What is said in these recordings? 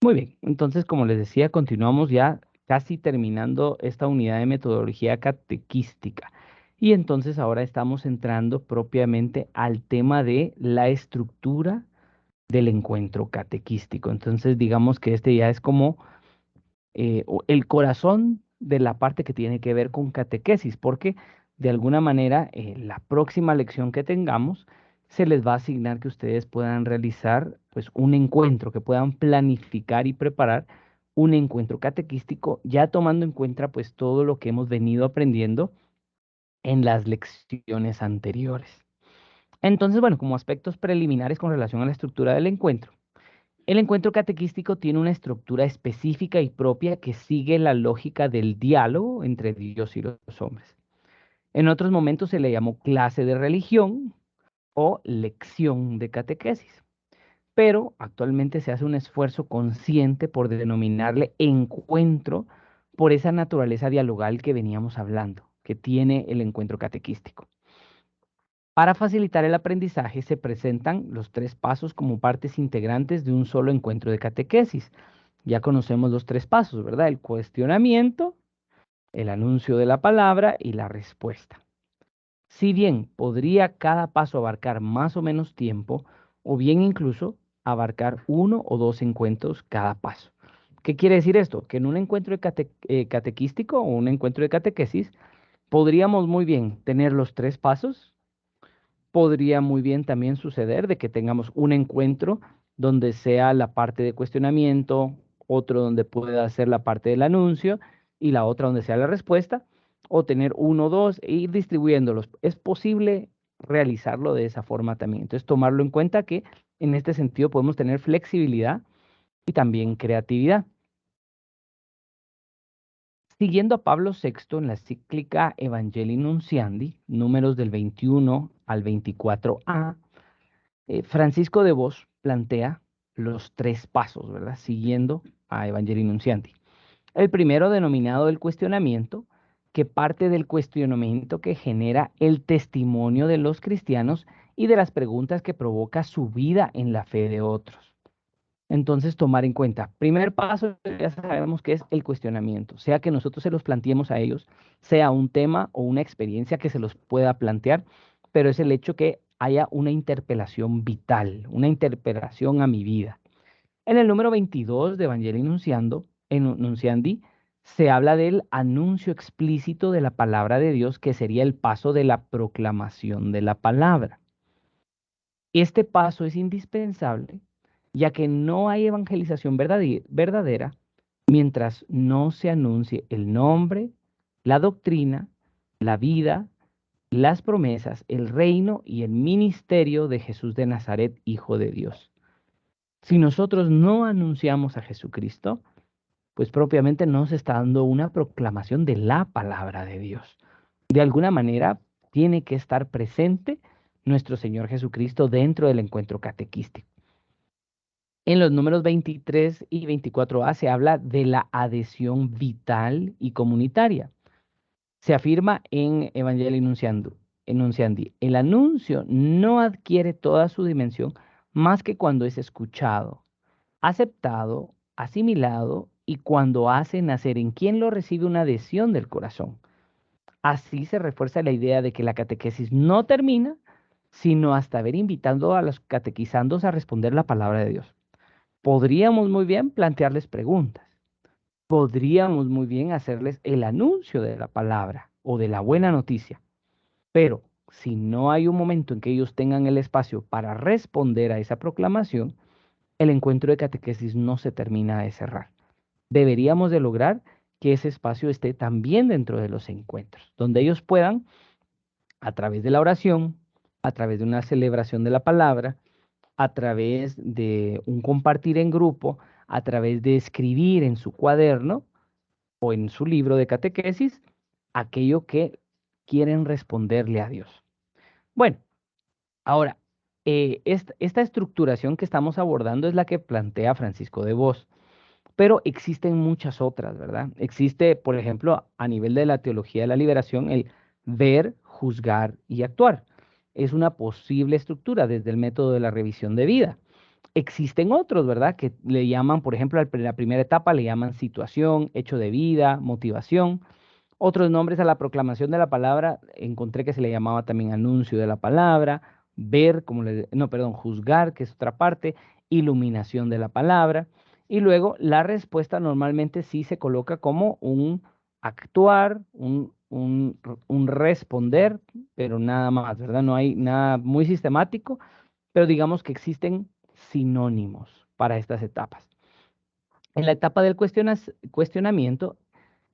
Muy bien, entonces como les decía, continuamos ya casi terminando esta unidad de metodología catequística. Y entonces ahora estamos entrando propiamente al tema de la estructura del encuentro catequístico. Entonces digamos que este ya es como el corazón de la parte que tiene que ver con catequesis, porque de alguna manera la próxima lección que tengamos se les va a asignar que ustedes puedan realizar pues un encuentro, que puedan planificar y preparar un encuentro catequístico, ya tomando en cuenta pues todo lo que hemos venido aprendiendo en las lecciones anteriores. Entonces, bueno, como aspectos preliminares con relación a la estructura del encuentro. El encuentro catequístico tiene una estructura específica y propia que sigue la lógica del diálogo entre Dios y los hombres. En otros momentos se le llamó clase de religión o lección de catequesis, pero actualmente se hace un esfuerzo consciente por denominarle encuentro por esa naturaleza dialogal que veníamos hablando, que tiene el encuentro catequístico. Para facilitar el aprendizaje se presentan los tres pasos como partes integrantes de un solo encuentro de catequesis. Ya conocemos los tres pasos, ¿verdad? El cuestionamiento, el anuncio de la palabra y la respuesta. Si bien podría cada paso abarcar más o menos tiempo, o bien incluso abarcar uno o dos encuentros cada paso. ¿Qué quiere decir esto? Que en un encuentro de catequístico o un encuentro de catequesis podríamos muy bien tener los tres pasos. Podría muy bien también suceder de que tengamos un encuentro donde sea la parte de cuestionamiento, otro donde pueda ser la parte del anuncio y la otra donde sea la respuesta, o tener uno o dos e ir distribuyéndolos. Es posible realizarlo de esa forma también. Entonces, tomarlo en cuenta que en este sentido podemos tener flexibilidad y también creatividad. Siguiendo a Pablo VI en la cíclica Evangelii Nunciandi, números del 21 al 24a, Francisco de Vos plantea los tres pasos, ¿verdad? Siguiendo a Evangelii Nunciandi. El primero, denominado el cuestionamiento, que parte del cuestionamiento que genera el testimonio de los cristianos y de las preguntas que provoca su vida en la fe de otros. Entonces, tomar en cuenta, primer paso, ya sabemos que es el cuestionamiento, sea que nosotros se los planteemos a ellos, sea un tema o una experiencia que se los pueda plantear, pero es el hecho que haya una interpelación vital, una interpelación a mi vida. En el número 22 de Evangelii Nunciandi, se habla del anuncio explícito de la palabra de Dios, que sería el paso de la proclamación de la palabra. Este paso es indispensable, ya que no hay evangelización verdadera mientras no se anuncie el nombre, la doctrina, la vida, las promesas, el reino y el ministerio de Jesús de Nazaret, Hijo de Dios. Si nosotros no anunciamos a Jesucristo, pues propiamente no se está dando una proclamación de la palabra de Dios. De alguna manera tiene que estar presente nuestro Señor Jesucristo dentro del encuentro catequístico. En los números 23 y 24a se habla de la adhesión vital y comunitaria. Se afirma en Evangelii Nunciandi, el anuncio no adquiere toda su dimensión más que cuando es escuchado, aceptado, asimilado y cuando hace nacer en quien lo recibe una adhesión del corazón. Así se refuerza la idea de que la catequesis no termina, sino hasta haber invitado a los catequizandos a responder la palabra de Dios. Podríamos muy bien plantearles preguntas, podríamos muy bien hacerles el anuncio de la palabra o de la buena noticia, pero si no hay un momento en que ellos tengan el espacio para responder a esa proclamación, el encuentro de catequesis no se termina de cerrar. Deberíamos de lograr que ese espacio esté también dentro de los encuentros, donde ellos puedan, a través de la oración, a través de una celebración de la palabra, a través de un compartir en grupo, a través de escribir en su cuaderno o en su libro de catequesis, aquello que quieren responderle a Dios. Bueno, ahora, esta estructuración que estamos abordando es la que plantea Francisco de Vos. Pero existen muchas otras, ¿verdad? Existe, por ejemplo, a nivel de la teología de la liberación, el ver, juzgar y actuar. Es una posible estructura desde el método de la revisión de vida. Existen otros, ¿verdad? Que le llaman, por ejemplo, la primera etapa le llaman situación, hecho de vida, motivación. Otros nombres a la proclamación de la palabra, encontré que se le llamaba también anuncio de la palabra, ver, no, perdón, juzgar, que es otra parte, iluminación de la palabra. Y luego la respuesta normalmente sí se coloca como un actuar, un responder, pero nada más, ¿verdad? No hay nada muy sistemático, pero digamos que existen sinónimos para estas etapas. En la etapa del cuestionamiento,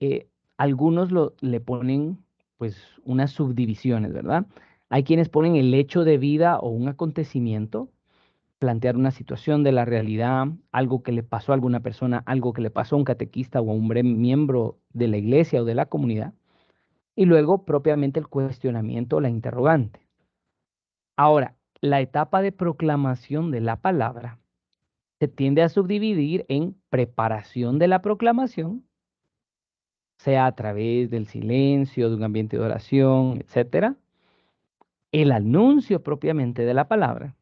eh, algunos le ponen pues unas subdivisiones, ¿verdad? Hay quienes ponen el hecho de vida o un acontecimiento, plantear una situación de la realidad, algo que le pasó a alguna persona, algo que le pasó a un catequista o a un miembro de la iglesia o de la comunidad, y luego propiamente el cuestionamiento o la interrogante. Ahora, la etapa de proclamación de la palabra se tiende a subdividir en preparación de la proclamación, sea a través del silencio, de un ambiente de oración, etcétera, el anuncio propiamente de la palabra,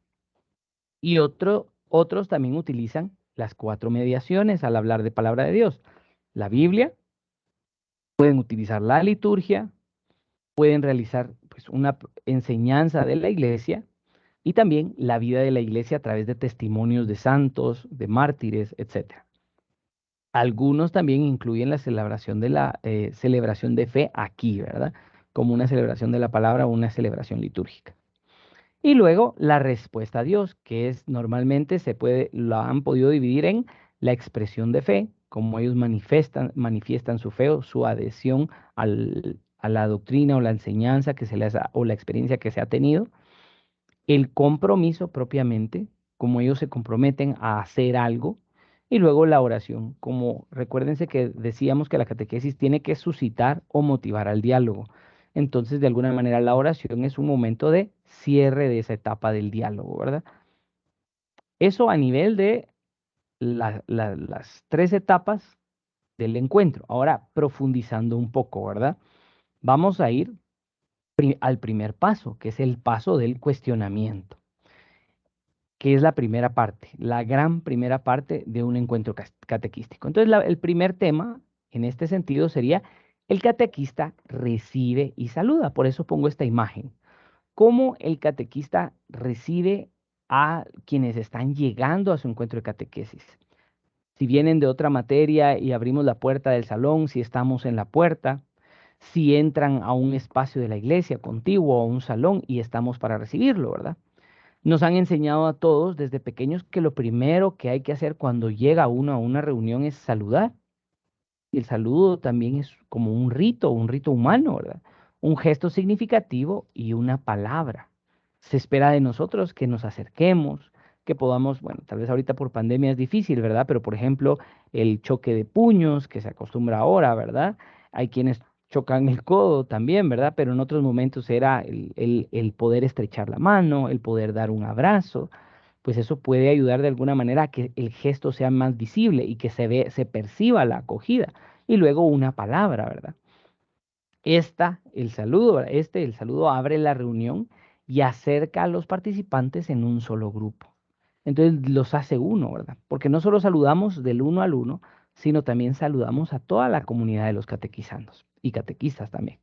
y otros también utilizan las cuatro mediaciones al hablar de palabra de Dios. La Biblia, pueden utilizar la liturgia, pueden realizar pues, una enseñanza de la iglesia y también la vida de la iglesia a través de testimonios de santos, de mártires, etcétera. Algunos también incluyen la celebración de la celebración de fe aquí, ¿verdad? Como una celebración de la palabra o una celebración litúrgica. Y luego la respuesta a Dios, que es normalmente la han podido dividir en la expresión de fe, como ellos manifiestan su fe o su adhesión a la doctrina o la enseñanza que se les o la experiencia que se ha tenido, el compromiso propiamente, como ellos se comprometen a hacer algo, y luego la oración, como recuérdense que decíamos que la catequesis tiene que suscitar o motivar al diálogo. Entonces, de alguna manera, la oración es un momento de cierre de esa etapa del diálogo, ¿verdad? Eso a nivel de las tres etapas del encuentro. Ahora, profundizando un poco, ¿verdad? Vamos a ir al primer paso, que es el paso del cuestionamiento, que es la primera parte, la gran primera parte de un encuentro catequístico. Entonces, el primer tema en este sentido sería el catequista recibe y saluda. Por eso pongo esta imagen. ¿Cómo el catequista recibe a quienes están llegando a su encuentro de catequesis? Si vienen de otra materia y abrimos la puerta del salón, si estamos en la puerta, si entran a un espacio de la iglesia contiguo, a un salón y estamos para recibirlo, ¿verdad? Nos han enseñado a todos desde pequeños que lo primero que hay que hacer cuando llega uno a una reunión es saludar. Y el saludo también es como un rito humano, ¿verdad? Un gesto significativo y una palabra. Se espera de nosotros que nos acerquemos, que podamos, bueno, tal vez ahorita por pandemia es difícil, ¿verdad? Pero por ejemplo, el choque de puños que se acostumbra ahora, ¿verdad? Hay quienes chocan el codo también, ¿verdad? Pero en otros momentos era el poder estrechar la mano, el poder dar un abrazo, pues eso puede ayudar de alguna manera a que el gesto sea más visible y que se perciba la acogida. Y luego una palabra, ¿verdad? El saludo abre la reunión y acerca a los participantes en un solo grupo. Entonces los hace uno, ¿verdad? Porque no solo saludamos del uno al uno, sino también saludamos a toda la comunidad de los catequizandos y catequistas también.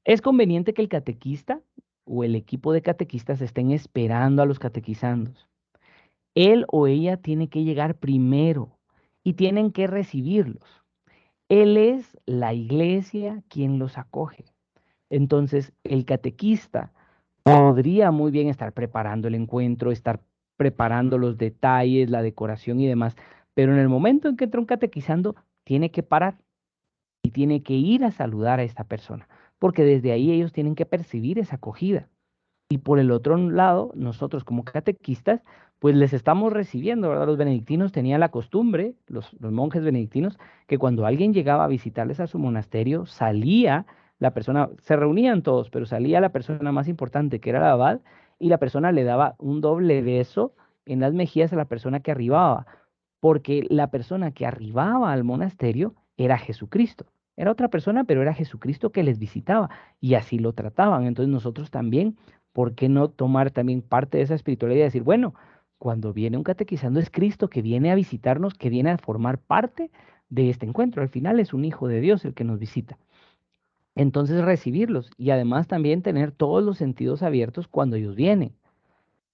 Es conveniente que el catequista o el equipo de catequistas estén esperando a los catequizandos. Él o ella tiene que llegar primero y tienen que recibirlos. Él es la iglesia quien los acoge. Entonces, el catequista podría muy bien estar preparando el encuentro, estar preparando los detalles, la decoración y demás, pero en el momento en que entra un catequizando, tiene que parar y tiene que ir a saludar a esta persona, porque desde ahí ellos tienen que percibir esa acogida. Y por el otro lado, nosotros como catequistas, pues les estamos recibiendo, ¿verdad? Los benedictinos tenían la costumbre, los monjes benedictinos, que cuando alguien llegaba a visitarles a su monasterio, salía la persona, se reunían todos, pero salía la persona más importante, que era el abad, y la persona le daba un doble beso en las mejillas a la persona que arribaba, porque la persona que arribaba al monasterio era Jesucristo. Era otra persona, pero era Jesucristo que les visitaba y así lo trataban. Entonces nosotros también, ¿por qué no tomar también parte de esa espiritualidad y decir, bueno, Cuando viene un catequizando es Cristo que viene a visitarnos, que viene a formar parte de este encuentro. Al final es un hijo de Dios el que nos visita. Entonces recibirlos y además también tener todos los sentidos abiertos cuando ellos vienen.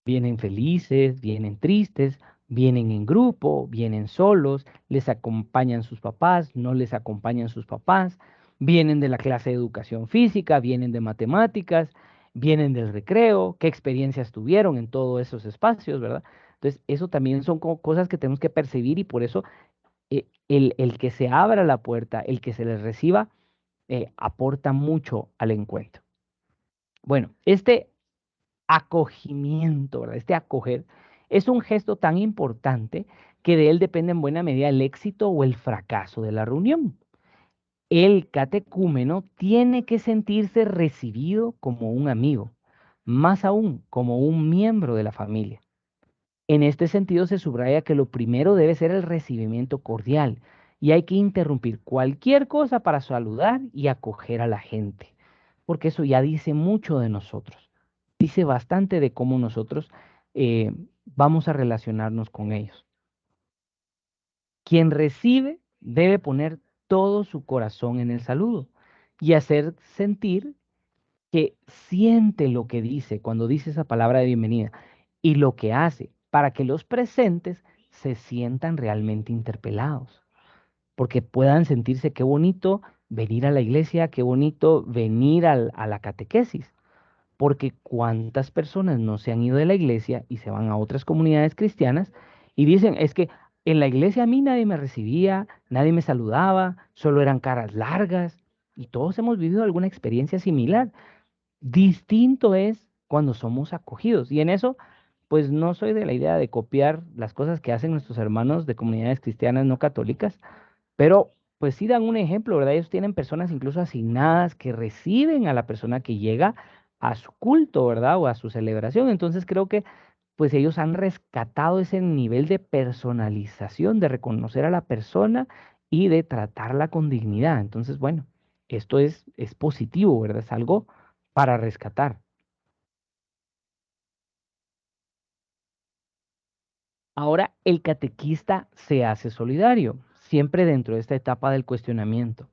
Vienen felices, vienen tristes, vienen en grupo, vienen solos, les acompañan sus papás, no les acompañan sus papás, vienen de la clase de educación física, vienen de matemáticas, vienen del recreo, qué experiencias tuvieron en todos esos espacios, ¿verdad? Entonces, eso también son cosas que tenemos que percibir y por eso el que se abra la puerta, el que se les reciba, aporta mucho al encuentro. Bueno, este acogimiento, ¿verdad? Este acoger es un gesto tan importante que de él depende en buena medida el éxito o el fracaso de la reunión. El catecúmeno tiene que sentirse recibido como un amigo, más aún como un miembro de la familia. En este sentido se subraya que lo primero debe ser el recibimiento cordial y hay que interrumpir cualquier cosa para saludar y acoger a la gente, porque eso ya dice mucho de nosotros, dice bastante de cómo nosotros eh, vamos a relacionarnos con ellos. Quien recibe debe poner todo su corazón en el saludo y hacer sentir que siente lo que dice cuando dice esa palabra de bienvenida y lo que hace para que los presentes se sientan realmente interpelados, porque puedan sentirse qué bonito venir a la iglesia, qué bonito venir a la catequesis, porque cuántas personas no se han ido de la iglesia y se van a otras comunidades cristianas y dicen, es que en la iglesia a mí nadie me recibía, nadie me saludaba, solo eran caras largas y todos hemos vivido alguna experiencia similar. Distinto es cuando somos acogidos. Y en eso, pues no soy de la idea de copiar las cosas que hacen nuestros hermanos de comunidades cristianas no católicas, pero pues sí dan un ejemplo, ¿verdad? Ellos tienen personas incluso asignadas que reciben a la persona que llega a su culto, ¿verdad? O a su celebración. Entonces creo que pues ellos han rescatado ese nivel de personalización, de reconocer a la persona y de tratarla con dignidad. Entonces, bueno, esto es positivo, ¿verdad? Es algo para rescatar. Ahora, el catequista se hace solidario, siempre dentro de esta etapa del cuestionamiento.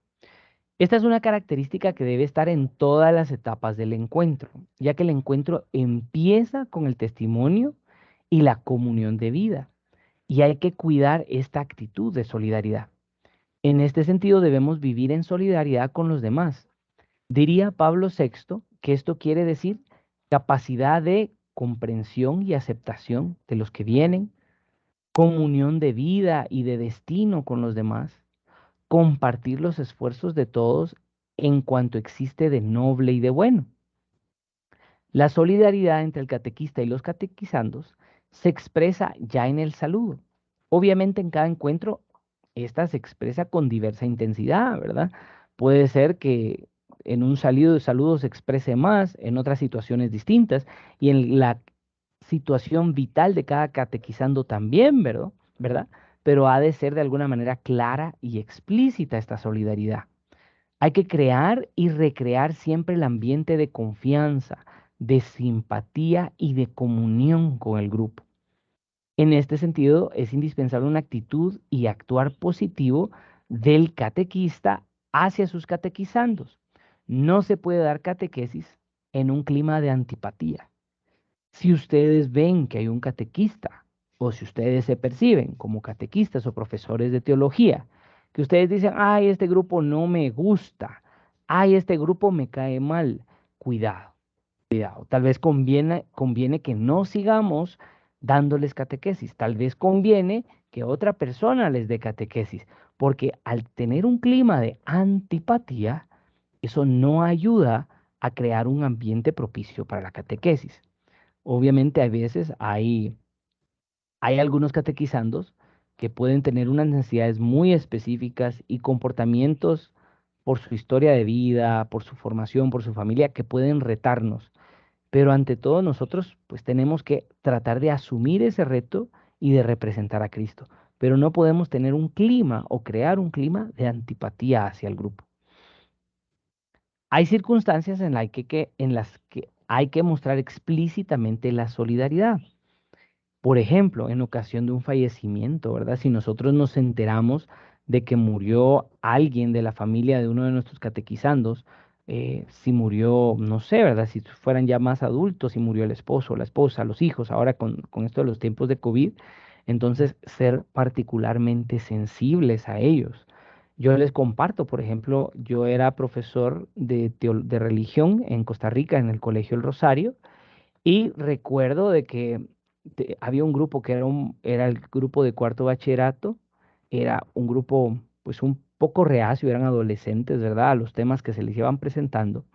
Esta es una característica que debe estar en todas las etapas del encuentro, ya que el encuentro empieza con el testimonio y la comunión de vida, y hay que cuidar esta actitud de solidaridad. En este sentido, debemos vivir en solidaridad con los demás. Diría Pablo VI que esto quiere decir capacidad de comprensión y aceptación de los que vienen, comunión de vida y de destino con los demás, compartir los esfuerzos de todos en cuanto existe de noble y de bueno. La solidaridad entre el catequista y los catequizandos se expresa ya en el saludo. Obviamente en cada encuentro esta se expresa con diversa intensidad, ¿verdad? Puede ser que en un saludo se exprese más, en otras situaciones distintas, y en la situación vital de cada catequizando también, ¿verdad? ¿Verdad? Pero ha de ser de alguna manera clara y explícita esta solidaridad. Hay que crear y recrear siempre el ambiente de confianza, de simpatía y de comunión con el grupo. En este sentido, es indispensable una actitud y actuar positivo del catequista hacia sus catequizandos. No se puede dar catequesis en un clima de antipatía. Si ustedes ven que hay un catequista, o si ustedes se perciben como catequistas o profesores de teología, que ustedes dicen, ay, este grupo no me gusta, ay, este grupo me cae mal, cuidado, cuidado. Tal vez conviene que no sigamos dándoles catequesis, tal vez conviene que otra persona les dé catequesis, porque al tener un clima de antipatía, eso no ayuda a crear un ambiente propicio para la catequesis. Obviamente, a veces hay algunos catequizandos que pueden tener unas necesidades muy específicas y comportamientos por su historia de vida, por su formación, por su familia, que pueden retarnos. Pero ante todo nosotros pues tenemos que tratar de asumir ese reto y de representar a Cristo. Pero no podemos tener un clima o crear un clima de antipatía hacia el grupo. Hay circunstancias en las que hay que mostrar explícitamente la solidaridad. Por ejemplo, en ocasión de un fallecimiento, ¿verdad? Si nosotros nos enteramos de que murió alguien de la familia de uno de nuestros catequizandos, si murió, no sé, ¿verdad? Si fueran ya más adultos, si murió el esposo, la esposa, los hijos, ahora con esto de los tiempos de COVID, entonces ser particularmente sensibles a ellos. Yo les comparto, por ejemplo, yo era profesor de religión en Costa Rica, en el Colegio El Rosario, y recuerdo de que había un grupo que era el grupo de cuarto bachillerato, era un grupo pues un poco reacio, eran adolescentes, ¿verdad? A los temas que se les iban presentando.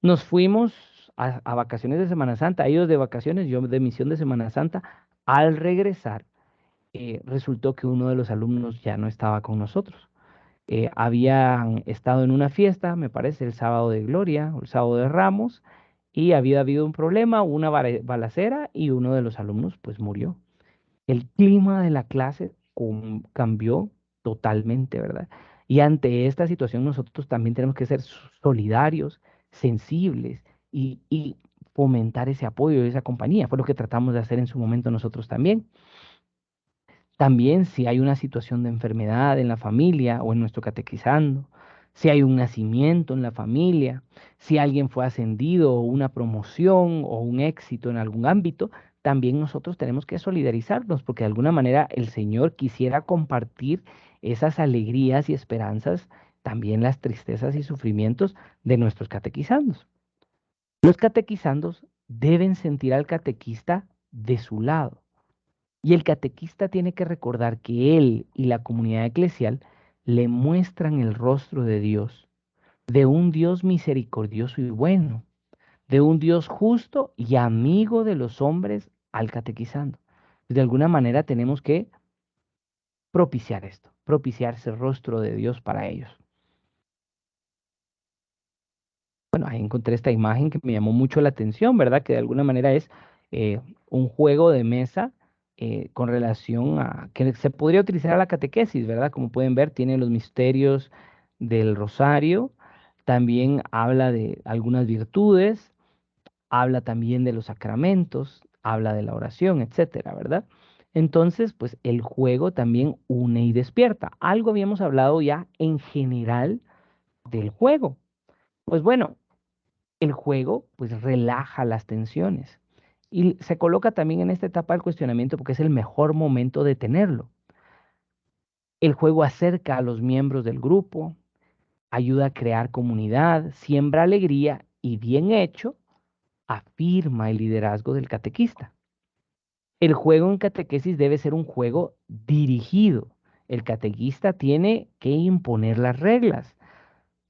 Nos fuimos a vacaciones de Semana Santa, ellos de vacaciones, yo de misión de Semana Santa. Al regresar, resultó que uno de los alumnos ya no estaba con nosotros. Habían estado en una fiesta, me parece, el sábado de Gloria o el sábado de Ramos, y había habido un problema, una balacera, y uno de los alumnos pues murió. El clima de la clase cambió totalmente, ¿verdad? Y ante esta situación nosotros también tenemos que ser solidarios, sensibles y fomentar ese apoyo, esa compañía. Fue lo que tratamos de hacer en su momento nosotros también. También si hay una situación de enfermedad en la familia o en nuestro catequizando, si hay un nacimiento en la familia, si alguien fue ascendido o una promoción o un éxito en algún ámbito, también nosotros tenemos que solidarizarnos porque de alguna manera el Señor quisiera compartir esas alegrías y esperanzas, también las tristezas y sufrimientos de nuestros catequizandos. Los catequizandos deben sentir al catequista de su lado. Y el catequista tiene que recordar que él y la comunidad eclesial le muestran el rostro de Dios, de un Dios misericordioso y bueno, de un Dios justo y amigo de los hombres al catequizando. De alguna manera tenemos que propiciar esto, propiciar ese rostro de Dios para ellos. Bueno, ahí encontré esta imagen que me llamó mucho la atención, ¿verdad? Que de alguna manera es eh, un juego de mesa con relación a que se podría utilizar a la catequesis, ¿verdad? Como pueden ver, tiene los misterios del rosario, también habla de algunas virtudes, habla también de los sacramentos, habla de la oración, etcétera, ¿verdad? Entonces, pues el juego también une y despierta. Algo habíamos hablado ya en general del juego. Pues bueno, el juego pues relaja las tensiones y se coloca también en esta etapa del cuestionamiento porque es el mejor momento de tenerlo. El juego acerca a los miembros del grupo, ayuda a crear comunidad, siembra alegría y bien hecho, afirma el liderazgo del catequista. El juego en catequesis debe ser un juego dirigido. El catequista tiene que imponer las reglas.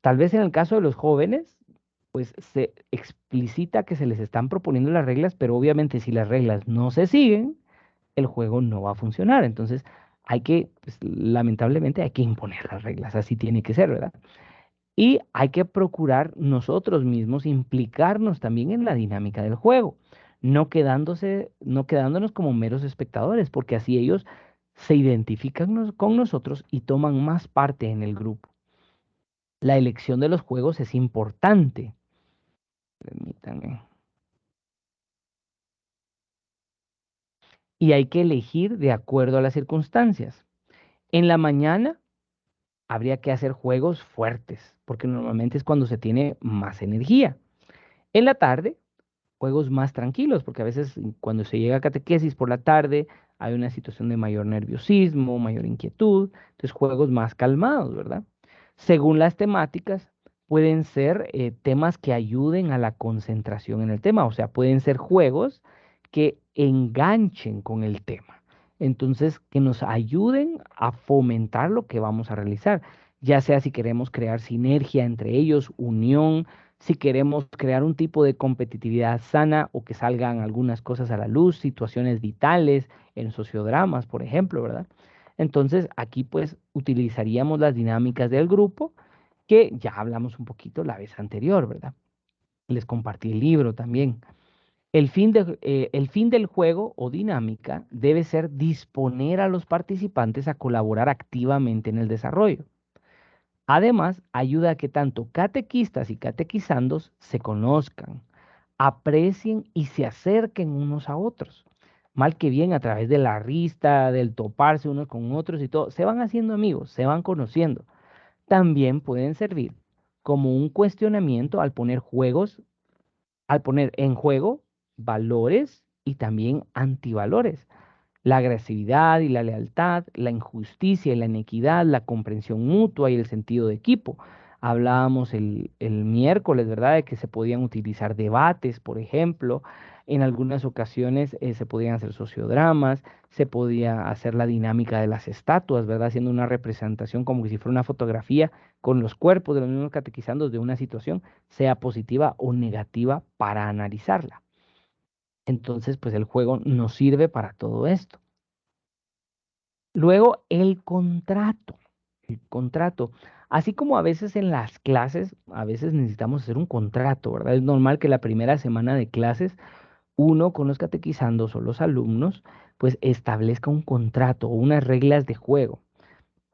Tal vez en el caso de los jóvenes, pues se explicita que se les están proponiendo las reglas, pero obviamente si las reglas no se siguen, el juego no va a funcionar. Entonces, pues, lamentablemente hay que imponer las reglas, así tiene que ser, ¿verdad? Y hay que procurar nosotros mismos implicarnos también en la dinámica del juego, no quedándonos como meros espectadores, porque así ellos se identifican con nosotros y toman más parte en el grupo. La elección de los juegos es importante. Permítanme. Y hay que elegir de acuerdo a las circunstancias. En la mañana habría que hacer juegos fuertes, porque normalmente es cuando se tiene más energía. En la tarde, juegos más tranquilos, porque a veces cuando se llega a catequesis por la tarde hay una situación de mayor nerviosismo, mayor inquietud, entonces juegos más calmados, ¿verdad? Según las temáticas, pueden ser temas que ayuden a la concentración en el tema, o sea, pueden ser juegos que enganchen con el tema, entonces que nos ayuden a fomentar lo que vamos a realizar, ya sea si queremos crear sinergia entre ellos, unión, si queremos crear un tipo de competitividad sana o que salgan algunas cosas a la luz, situaciones vitales en sociodramas, por ejemplo, ¿verdad? Entonces, aquí pues utilizaríamos las dinámicas del grupo que ya hablamos un poquito la vez anterior, ¿verdad? Les compartí el libro también. El fin del juego o dinámica debe ser disponer a los participantes a colaborar activamente en el desarrollo. Además, ayuda a que tanto catequistas y catequizandos se conozcan, aprecien y se acerquen unos a otros. mal que bien a través de la rista, del toparse unos con otros y todo, se van haciendo amigos, se van conociendo. También pueden servir como un cuestionamiento al poner en juego valores y también antivalores. La agresividad y la lealtad, la injusticia y la inequidad, la comprensión mutua y el sentido de equipo. Hablábamos el miércoles, ¿verdad?, de que se podían utilizar debates, por ejemplo. En algunas ocasiones se podían hacer sociodramas, se podía hacer la dinámica de las estatuas, ¿verdad?, haciendo una representación como que si fuera una fotografía con los cuerpos de los mismos catequizandos de una situación, sea positiva o negativa, para analizarla. Entonces, pues el juego nos sirve para todo esto. Luego, el contrato. El contrato. Así como a veces en las clases, a veces necesitamos hacer un contrato, ¿verdad? Es normal que la primera semana de clases, uno con los catequizandos o los alumnos, pues establezca un contrato o unas reglas de juego.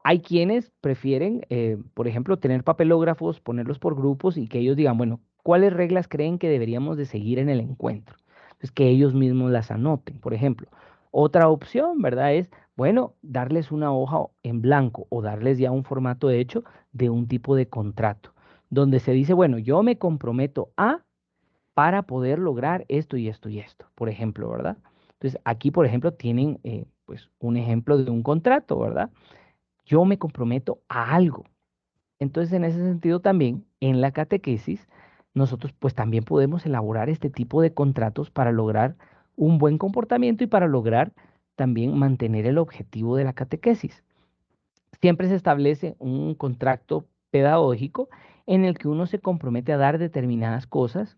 Hay quienes prefieren, por ejemplo, tener papelógrafos, ponerlos por grupos y que ellos digan, bueno, ¿cuáles reglas creen que deberíamos de seguir en el encuentro? Entonces, que ellos mismos las anoten, por ejemplo. Otra opción, ¿verdad? Es, bueno, darles una hoja en blanco o darles ya un formato hecho de un tipo de contrato, donde se dice, bueno, yo me comprometo a para poder lograr esto y esto y esto, por ejemplo, ¿verdad? Entonces, aquí, por ejemplo, tienen pues un ejemplo de un contrato, ¿verdad? Yo me comprometo a algo. Entonces, en ese sentido también, en la catequesis, nosotros pues también podemos elaborar este tipo de contratos para lograr un buen comportamiento y para lograr también mantener el objetivo de la catequesis. Siempre se establece un contrato pedagógico en el que uno se compromete a dar determinadas cosas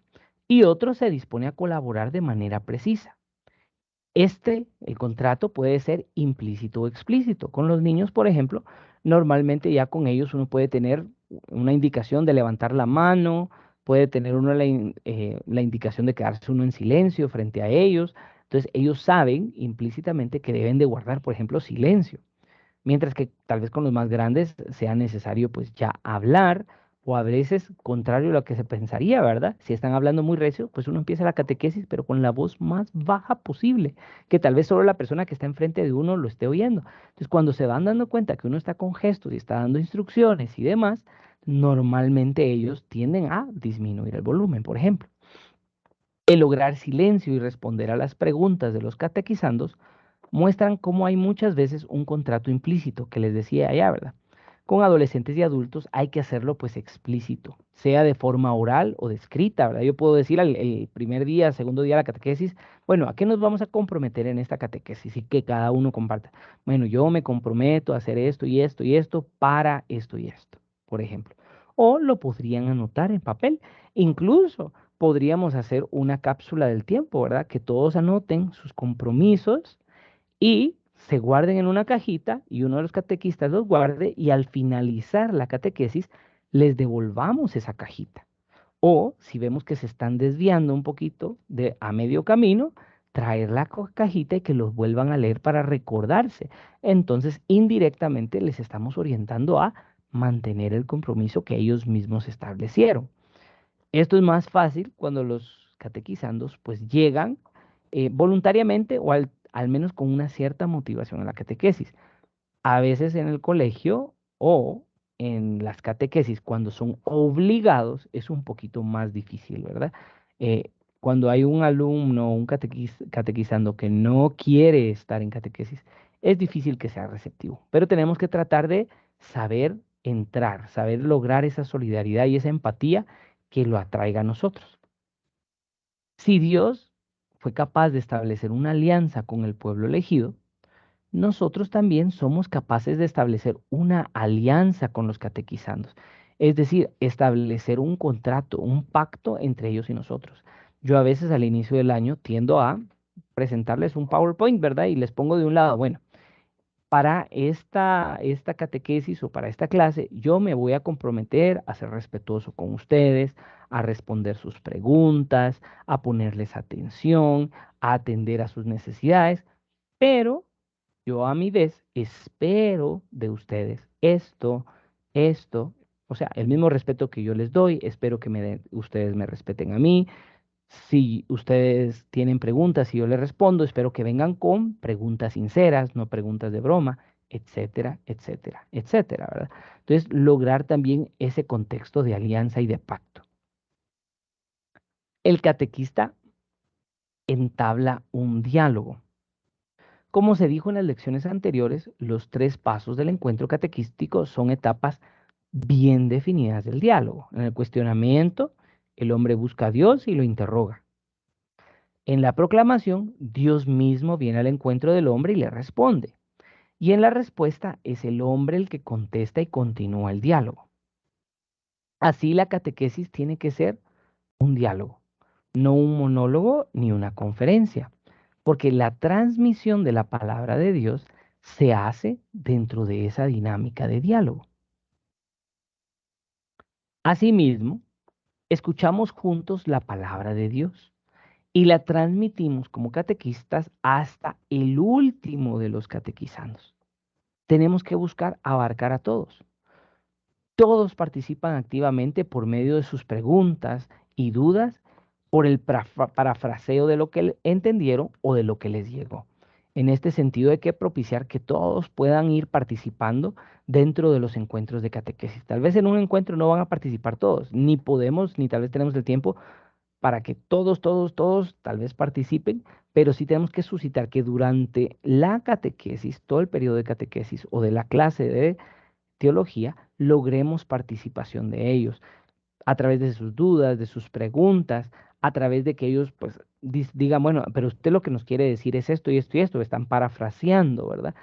y otro se dispone a colaborar de manera precisa. El contrato puede ser implícito o explícito. Con los niños, por ejemplo, normalmente ya con ellos uno puede tener una indicación de levantar la mano, puede tener uno la indicación de quedarse uno en silencio frente a ellos. Entonces, ellos saben implícitamente que deben de guardar, por ejemplo, silencio. Mientras que tal vez con los más grandes sea necesario pues ya hablar o a veces contrario a lo que se pensaría, ¿verdad? Si están hablando muy recio, pues uno empieza la catequesis pero con la voz más baja posible, que tal vez solo la persona que está enfrente de uno lo esté oyendo. Entonces cuando se van dando cuenta que uno está con gestos y está dando instrucciones y demás, normalmente ellos tienden a disminuir el volumen, por ejemplo. El lograr silencio y responder a las preguntas de los catequizandos muestran cómo hay muchas veces un contrato implícito, que les decía allá, ¿verdad? Con adolescentes y adultos hay que hacerlo pues explícito, sea de forma oral o de escrita, ¿verdad? Yo puedo decir el primer día, segundo día de la catequesis, bueno, ¿a qué nos vamos a comprometer en esta catequesis? Y que cada uno comparta. Bueno, yo me comprometo a hacer esto y esto y esto para esto y esto, por ejemplo. O lo podrían anotar en papel. Incluso podríamos hacer una cápsula del tiempo, ¿verdad? Que todos anoten sus compromisos y se guarden en una cajita y uno de los catequistas los guarde y al finalizar la catequesis les devolvamos esa cajita. O si vemos que se están desviando un poquito de a medio camino, traer la cajita y que los vuelvan a leer para recordarse. Entonces, indirectamente les estamos orientando a mantener el compromiso que ellos mismos establecieron. Esto es más fácil cuando los catequizandos pues llegan voluntariamente o al menos con una cierta motivación a la catequesis. A veces en el colegio o en las catequesis, cuando son obligados, es un poquito más difícil, ¿verdad? Eh, Cuando hay un alumno o un catequizando que no quiere estar en catequesis, es difícil que sea receptivo, pero tenemos que tratar de saber entrar, saber lograr esa solidaridad y esa empatía que lo atraiga a nosotros. Si Dios fue capaz de establecer una alianza con el pueblo elegido, nosotros también somos capaces de establecer una alianza con los catequizandos, es decir, establecer un contrato, un pacto entre ellos y nosotros. Yo a veces al inicio del año tiendo a presentarles un PowerPoint, ¿verdad? Y les pongo de un lado, bueno, para esta catequesis o para esta clase, yo me voy a comprometer a ser respetuoso con ustedes, a responder sus preguntas, a ponerles atención, a atender a sus necesidades, pero yo a mi vez espero de ustedes esto, o sea, el mismo respeto que yo les doy, espero que ustedes me respeten a mí. Si ustedes tienen preguntas y yo les respondo, espero que vengan con preguntas sinceras, no preguntas de broma, etcétera, etcétera, etcétera, ¿verdad? Entonces, lograr también ese contexto de alianza y de pacto. El catequista entabla un diálogo. Como se dijo en las lecciones anteriores, los tres pasos del encuentro catequístico son etapas bien definidas del diálogo. En el cuestionamiento, el hombre busca a Dios y lo interroga. En la proclamación, Dios mismo viene al encuentro del hombre y le responde. Y en la respuesta es el hombre el que contesta y continúa el diálogo. Así la catequesis tiene que ser un diálogo, no un monólogo ni una conferencia, porque la transmisión de la palabra de Dios se hace dentro de esa dinámica de diálogo. Asimismo, escuchamos juntos la palabra de Dios y la transmitimos como catequistas hasta el último de los catequizandos. Tenemos que buscar abarcar a todos. Todos participan activamente por medio de sus preguntas y dudas, por el parafraseo de lo que entendieron o de lo que les llegó. En este sentido hay que propiciar que todos puedan ir participando dentro de los encuentros de catequesis. Tal vez en un encuentro no van a participar todos, ni podemos, ni tal vez tenemos el tiempo para que todos tal vez participen, pero sí tenemos que suscitar que durante la catequesis, todo el periodo de catequesis o de la clase de teología, logremos participación de ellos a través de sus dudas, de sus preguntas, a través de que ellos pues digan, bueno, pero usted lo que nos quiere decir es esto y esto y esto, están parafraseando, ¿verdad?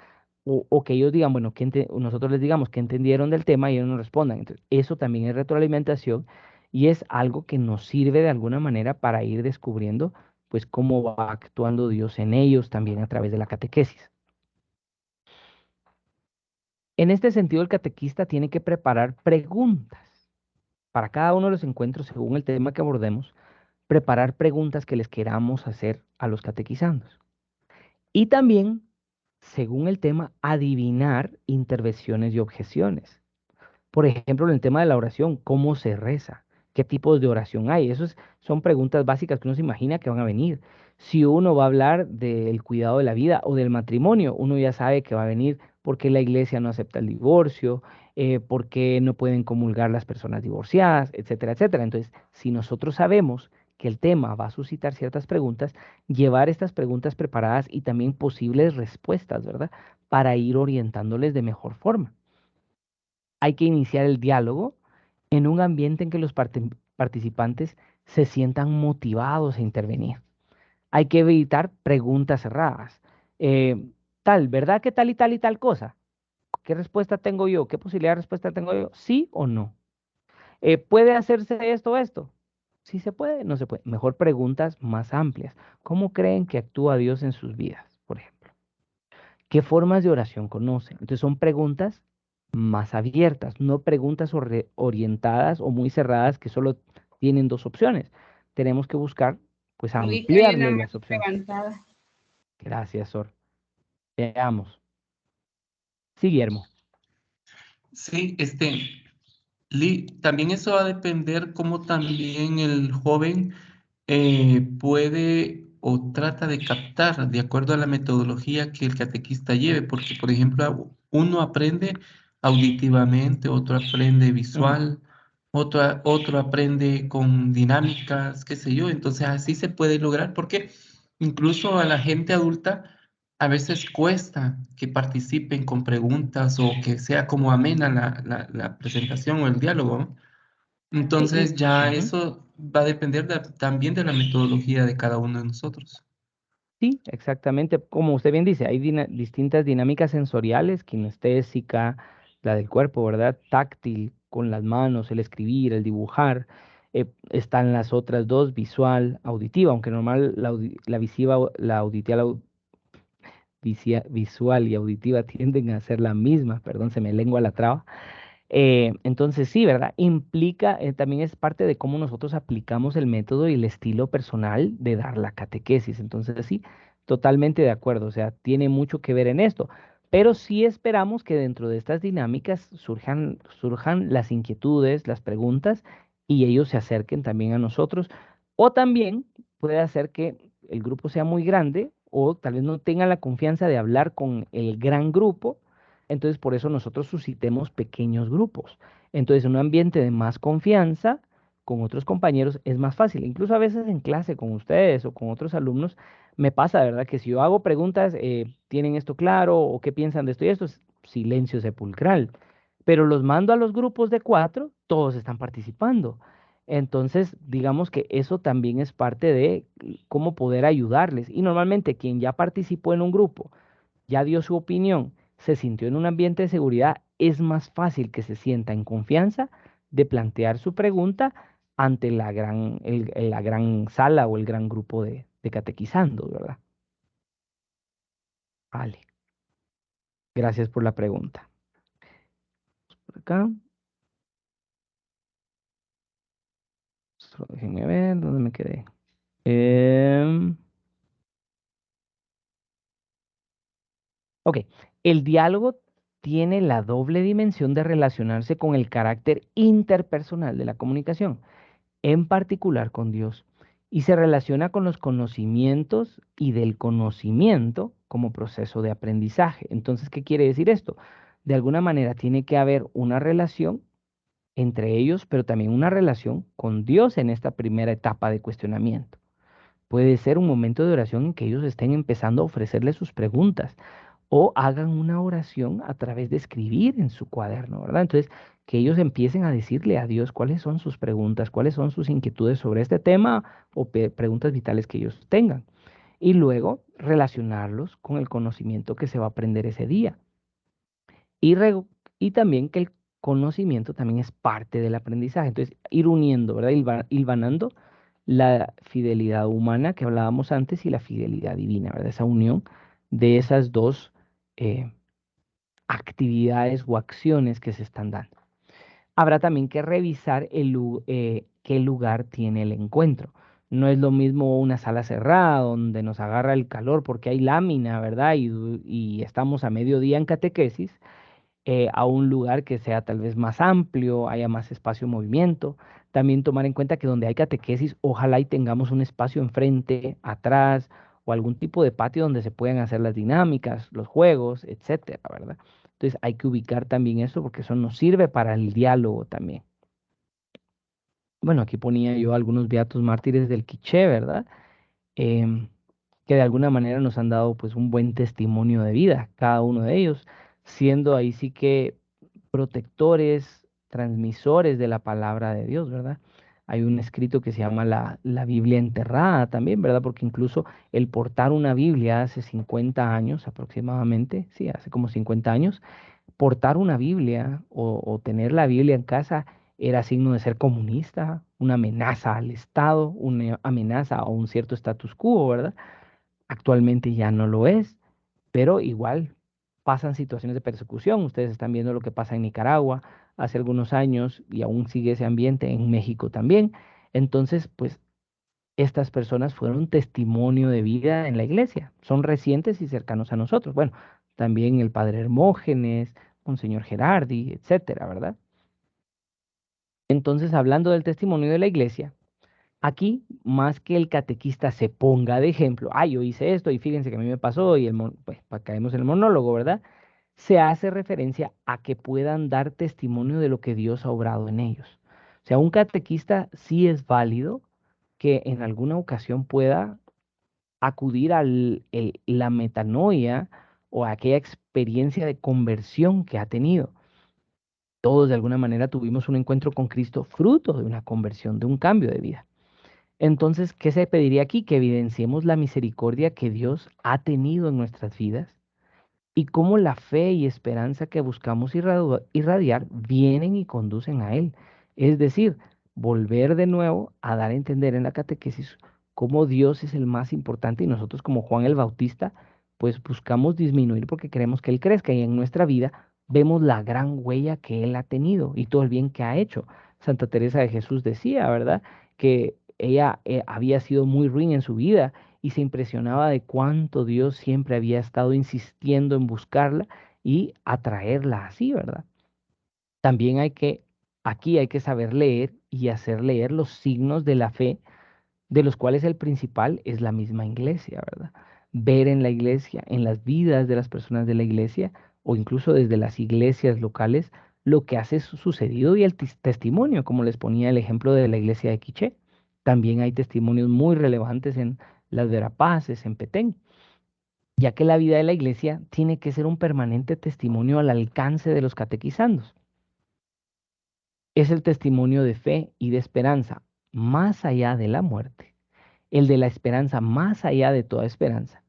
O que ellos digan, bueno, nosotros les digamos que entendieron del tema y ellos nos respondan. Entonces, eso también es retroalimentación y es algo que nos sirve de alguna manera para ir descubriendo pues cómo va actuando Dios en ellos también a través de la catequesis. En este sentido, el catequista tiene que preparar preguntas para cada uno de los encuentros según el tema que abordemos, preparar preguntas que les queramos hacer a los catequizandos. Y también, según el tema, adivinar intervenciones y objeciones. Por ejemplo, en el tema de la oración, ¿cómo se reza? ¿Qué tipos de oración hay? Son preguntas básicas que uno se imagina que van a venir. Si uno va a hablar del cuidado de la vida o del matrimonio, uno ya sabe que va a venir por qué la iglesia no acepta el divorcio, por qué no pueden comulgar las personas divorciadas, etcétera, etcétera. Entonces, si nosotros sabemos que el tema va a suscitar ciertas preguntas, llevar estas preguntas preparadas y también posibles respuestas, ¿verdad? Para ir orientándoles de mejor forma. Hay que iniciar el diálogo en un ambiente en que los participantes se sientan motivados a intervenir. Hay que evitar preguntas cerradas. ¿Verdad que tal y tal y tal cosa? ¿Qué respuesta tengo yo? ¿Qué posibilidad de respuesta tengo yo? ¿Sí o no? ¿Puede hacerse esto o esto? Sí se puede, no se puede. Mejor preguntas más amplias. ¿Cómo creen que actúa Dios en sus vidas, por ejemplo? ¿Qué formas de oración conocen? Entonces son preguntas más abiertas, no preguntas orientadas o muy cerradas que solo tienen dos opciones. Tenemos que buscar, pues, Vi que hay una ampliarles mano las opciones. levantada. Gracias, Sor. Veamos. Sí, Guillermo. Sí, también eso va a depender cómo también el joven puede o trata de captar de acuerdo a la metodología que el catequista lleve, porque por ejemplo uno aprende auditivamente, otro aprende Mm, visual, otro aprende con dinámicas, qué sé yo, entonces así se puede lograr, porque incluso a la gente adulta a veces cuesta que participen con preguntas o que sea como amena la presentación o el diálogo, ¿no? sí, Entonces ya ujú. eso va a depender también de la metodología de cada uno de nosotros. Sí, exactamente. Como usted bien dice, hay distintas dinámicas sensoriales, kinestésica, la del cuerpo, ¿verdad? Táctil, con las manos, el escribir, el dibujar. Están las otras dos, visual, auditiva, aunque normal la visiva, la auditiva, visual y auditiva tienden a ser la misma, perdón, se me lengua la traba. Entonces sí, ¿verdad? Implica, también es parte de cómo nosotros aplicamos el método y el estilo personal de dar la catequesis. Entonces sí, totalmente de acuerdo, o sea, tiene mucho que ver en esto. Pero sí esperamos que dentro de estas dinámicas surjan las inquietudes, las preguntas y ellos se acerquen también a nosotros O también puede hacer que el grupo sea muy grande o tal vez no tenga la confianza de hablar con el gran grupo. Entonces, por eso nosotros suscitemos pequeños grupos. Entonces, en un ambiente de más confianza con otros compañeros es más fácil. Incluso a veces en clase con ustedes o con otros alumnos me pasa, ¿verdad? Que si yo hago preguntas, ¿tienen esto claro? ¿O qué piensan de esto y esto? Es silencio sepulcral. Pero los mando a los grupos de 4, todos están participando. Entonces, digamos que eso también es parte de cómo poder ayudarles. Y normalmente quien ya participó en un grupo, ya dio su opinión, se sintió en un ambiente de seguridad, es más fácil que se sienta en confianza de plantear su pregunta ante la gran sala o el gran grupo de catequizando, ¿verdad? Vale, gracias por la pregunta. Por acá, solo déjenme ver dónde me quedé. Em, Ok, el diálogo tiene la doble dimensión de relacionarse con el carácter interpersonal de la comunicación, en particular con Dios, y se relaciona con los conocimientos y del conocimiento como proceso de aprendizaje. Entonces, ¿qué quiere decir esto? De alguna manera tiene que haber una relación entre ellos, pero también una relación con Dios en esta primera etapa de cuestionamiento. Puede ser un momento de oración en que ellos estén empezando a ofrecerle sus preguntas o hagan una oración a través de escribir en su cuaderno, ¿verdad? Entonces, que ellos empiecen a decirle a Dios cuáles son sus preguntas, cuáles son sus inquietudes sobre este tema o preguntas vitales que ellos tengan. Y luego relacionarlos con el conocimiento que se va a aprender ese día. Y, y también que el conocimiento también es parte del aprendizaje. Entonces, ir uniendo, ¿verdad? Hilvanando la fidelidad humana que hablábamos antes y la fidelidad divina, ¿verdad? Esa unión de esas dos eh, actividades o acciones que se están dando. Habrá también que revisar qué lugar tiene el encuentro. No es lo mismo una sala cerrada donde nos agarra el calor porque hay lámina, ¿verdad? Y estamos a mediodía en catequesis, a un lugar que sea tal vez más amplio, haya más espacio de movimiento. También tomar en cuenta que donde hay catequesis, ojalá y tengamos un espacio enfrente, atrás, o algún tipo de patio donde se puedan hacer las dinámicas, los juegos, etcétera, ¿verdad? Entonces hay que ubicar también eso porque eso nos sirve para el diálogo también. Bueno, aquí ponía yo algunos beatos mártires del Quiché, ¿verdad? Em, que de alguna manera nos han dado pues un buen testimonio de vida, cada uno de ellos, siendo ahí sí que protectores, transmisores de la palabra de Dios, ¿verdad? Hay un escrito que se llama la Biblia enterrada también, ¿verdad? Porque incluso el portar una Biblia hace 50 años aproximadamente, sí, hace como 50 años, portar una Biblia o tener la Biblia en casa era signo de ser comunista, una amenaza al Estado, una amenaza a un cierto status quo, ¿verdad? Actualmente ya no lo es, pero igual pasan situaciones de persecución. Ustedes están viendo lo que pasa en Nicaragua hace algunos años y aún sigue ese ambiente en México también. Entonces, pues estas personas fueron testimonio de vida en la iglesia, son recientes y cercanos a nosotros. Bueno, también el padre Hermógenes, Monseñor Gerardi, etcétera, ¿verdad? Entonces, hablando del testimonio de la iglesia, aquí, más que el catequista se ponga de ejemplo, yo hice esto y fíjense que a mí me pasó y pues caemos en el monólogo, ¿verdad? Se hace referencia a que puedan dar testimonio de lo que Dios ha obrado en ellos. O sea, un catequista sí es válido que en alguna ocasión pueda acudir a la metanoia o a aquella experiencia de conversión que ha tenido. Todos de alguna manera tuvimos un encuentro con Cristo fruto de una conversión, de un cambio de vida. Entonces, ¿qué se pediría aquí? Que evidenciemos la misericordia que Dios ha tenido en nuestras vidas y cómo la fe y esperanza que buscamos irradiar vienen y conducen a Él. Es decir, volver de nuevo a dar a entender en la catequesis cómo Dios es el más importante y nosotros como Juan el Bautista, pues buscamos disminuir porque queremos que Él crezca y en nuestra vida vemos la gran huella que Él ha tenido y todo el bien que ha hecho. Santa Teresa de Jesús decía, ¿verdad? Que ella había sido muy ruin en su vida y se impresionaba de cuánto Dios siempre había estado insistiendo en buscarla y atraerla así, ¿verdad? También aquí hay que saber leer y hacer leer los signos de la fe de los cuales el principal es la misma iglesia, ¿verdad? Ver en la iglesia, en las vidas de las personas de la iglesia, o incluso desde las iglesias locales, lo que hace sucedido y el testimonio, como les ponía el ejemplo de la iglesia de Quiché. También hay testimonios muy relevantes en las Verapaces, en Petén, ya que la vida de la iglesia tiene que ser un permanente testimonio al alcance de los catequizandos. Es el testimonio de fe y de esperanza más allá de la muerte, el de la esperanza más allá de toda esperanza,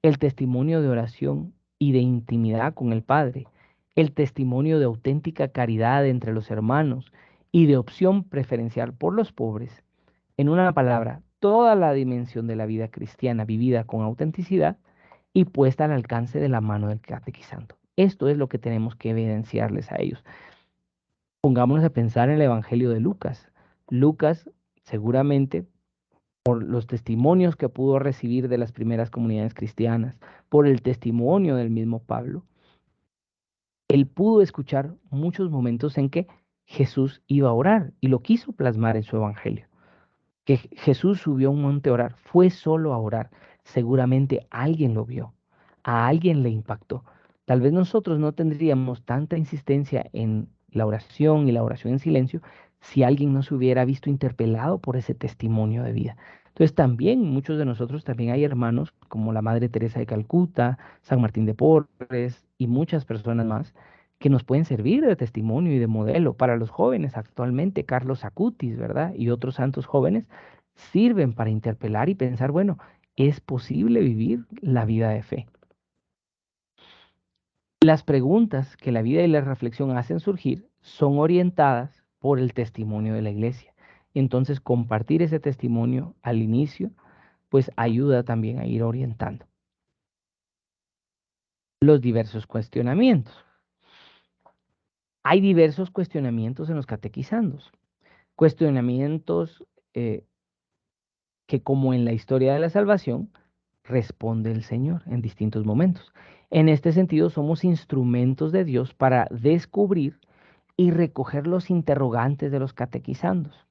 el testimonio de oración y de intimidad con el Padre, el testimonio de auténtica caridad entre los hermanos y de opción preferencial por los pobres. En una palabra, toda la dimensión de la vida cristiana vivida con autenticidad y puesta al alcance de la mano del catequizando. Esto es lo que tenemos que evidenciarles a ellos. Pongámonos a pensar en el Evangelio de Lucas. Lucas seguramente por los testimonios que pudo recibir de las primeras comunidades cristianas, por el testimonio del mismo Pablo, él pudo escuchar muchos momentos en que Jesús iba a orar y lo quiso plasmar en su Evangelio. Que Jesús subió a un monte a orar, fue solo a orar. Seguramente alguien lo vio, a alguien le impactó. Tal vez nosotros no tendríamos tanta insistencia en la oración y la oración en silencio si alguien no se hubiera visto interpelado por ese testimonio de vida. Entonces también muchos de nosotros también hay hermanos como la Madre Teresa de Calcuta, San Martín de Porres y muchas personas más que nos pueden servir de testimonio y de modelo para los jóvenes actualmente, Carlos Acutis, ¿verdad? Y otros santos jóvenes sirven para interpelar y pensar, bueno, es posible vivir la vida de fe. Las preguntas que la vida y la reflexión hacen surgir son orientadas por el testimonio de la iglesia. Entonces, compartir ese testimonio al inicio, pues ayuda también a ir orientando los diversos cuestionamientos. Hay diversos cuestionamientos en los catequizandos. Cuestionamientos que, como en la historia de la salvación, responde el Señor en distintos momentos. En este sentido, somos instrumentos de Dios para descubrir y recoger los interrogantes de los catequizandos.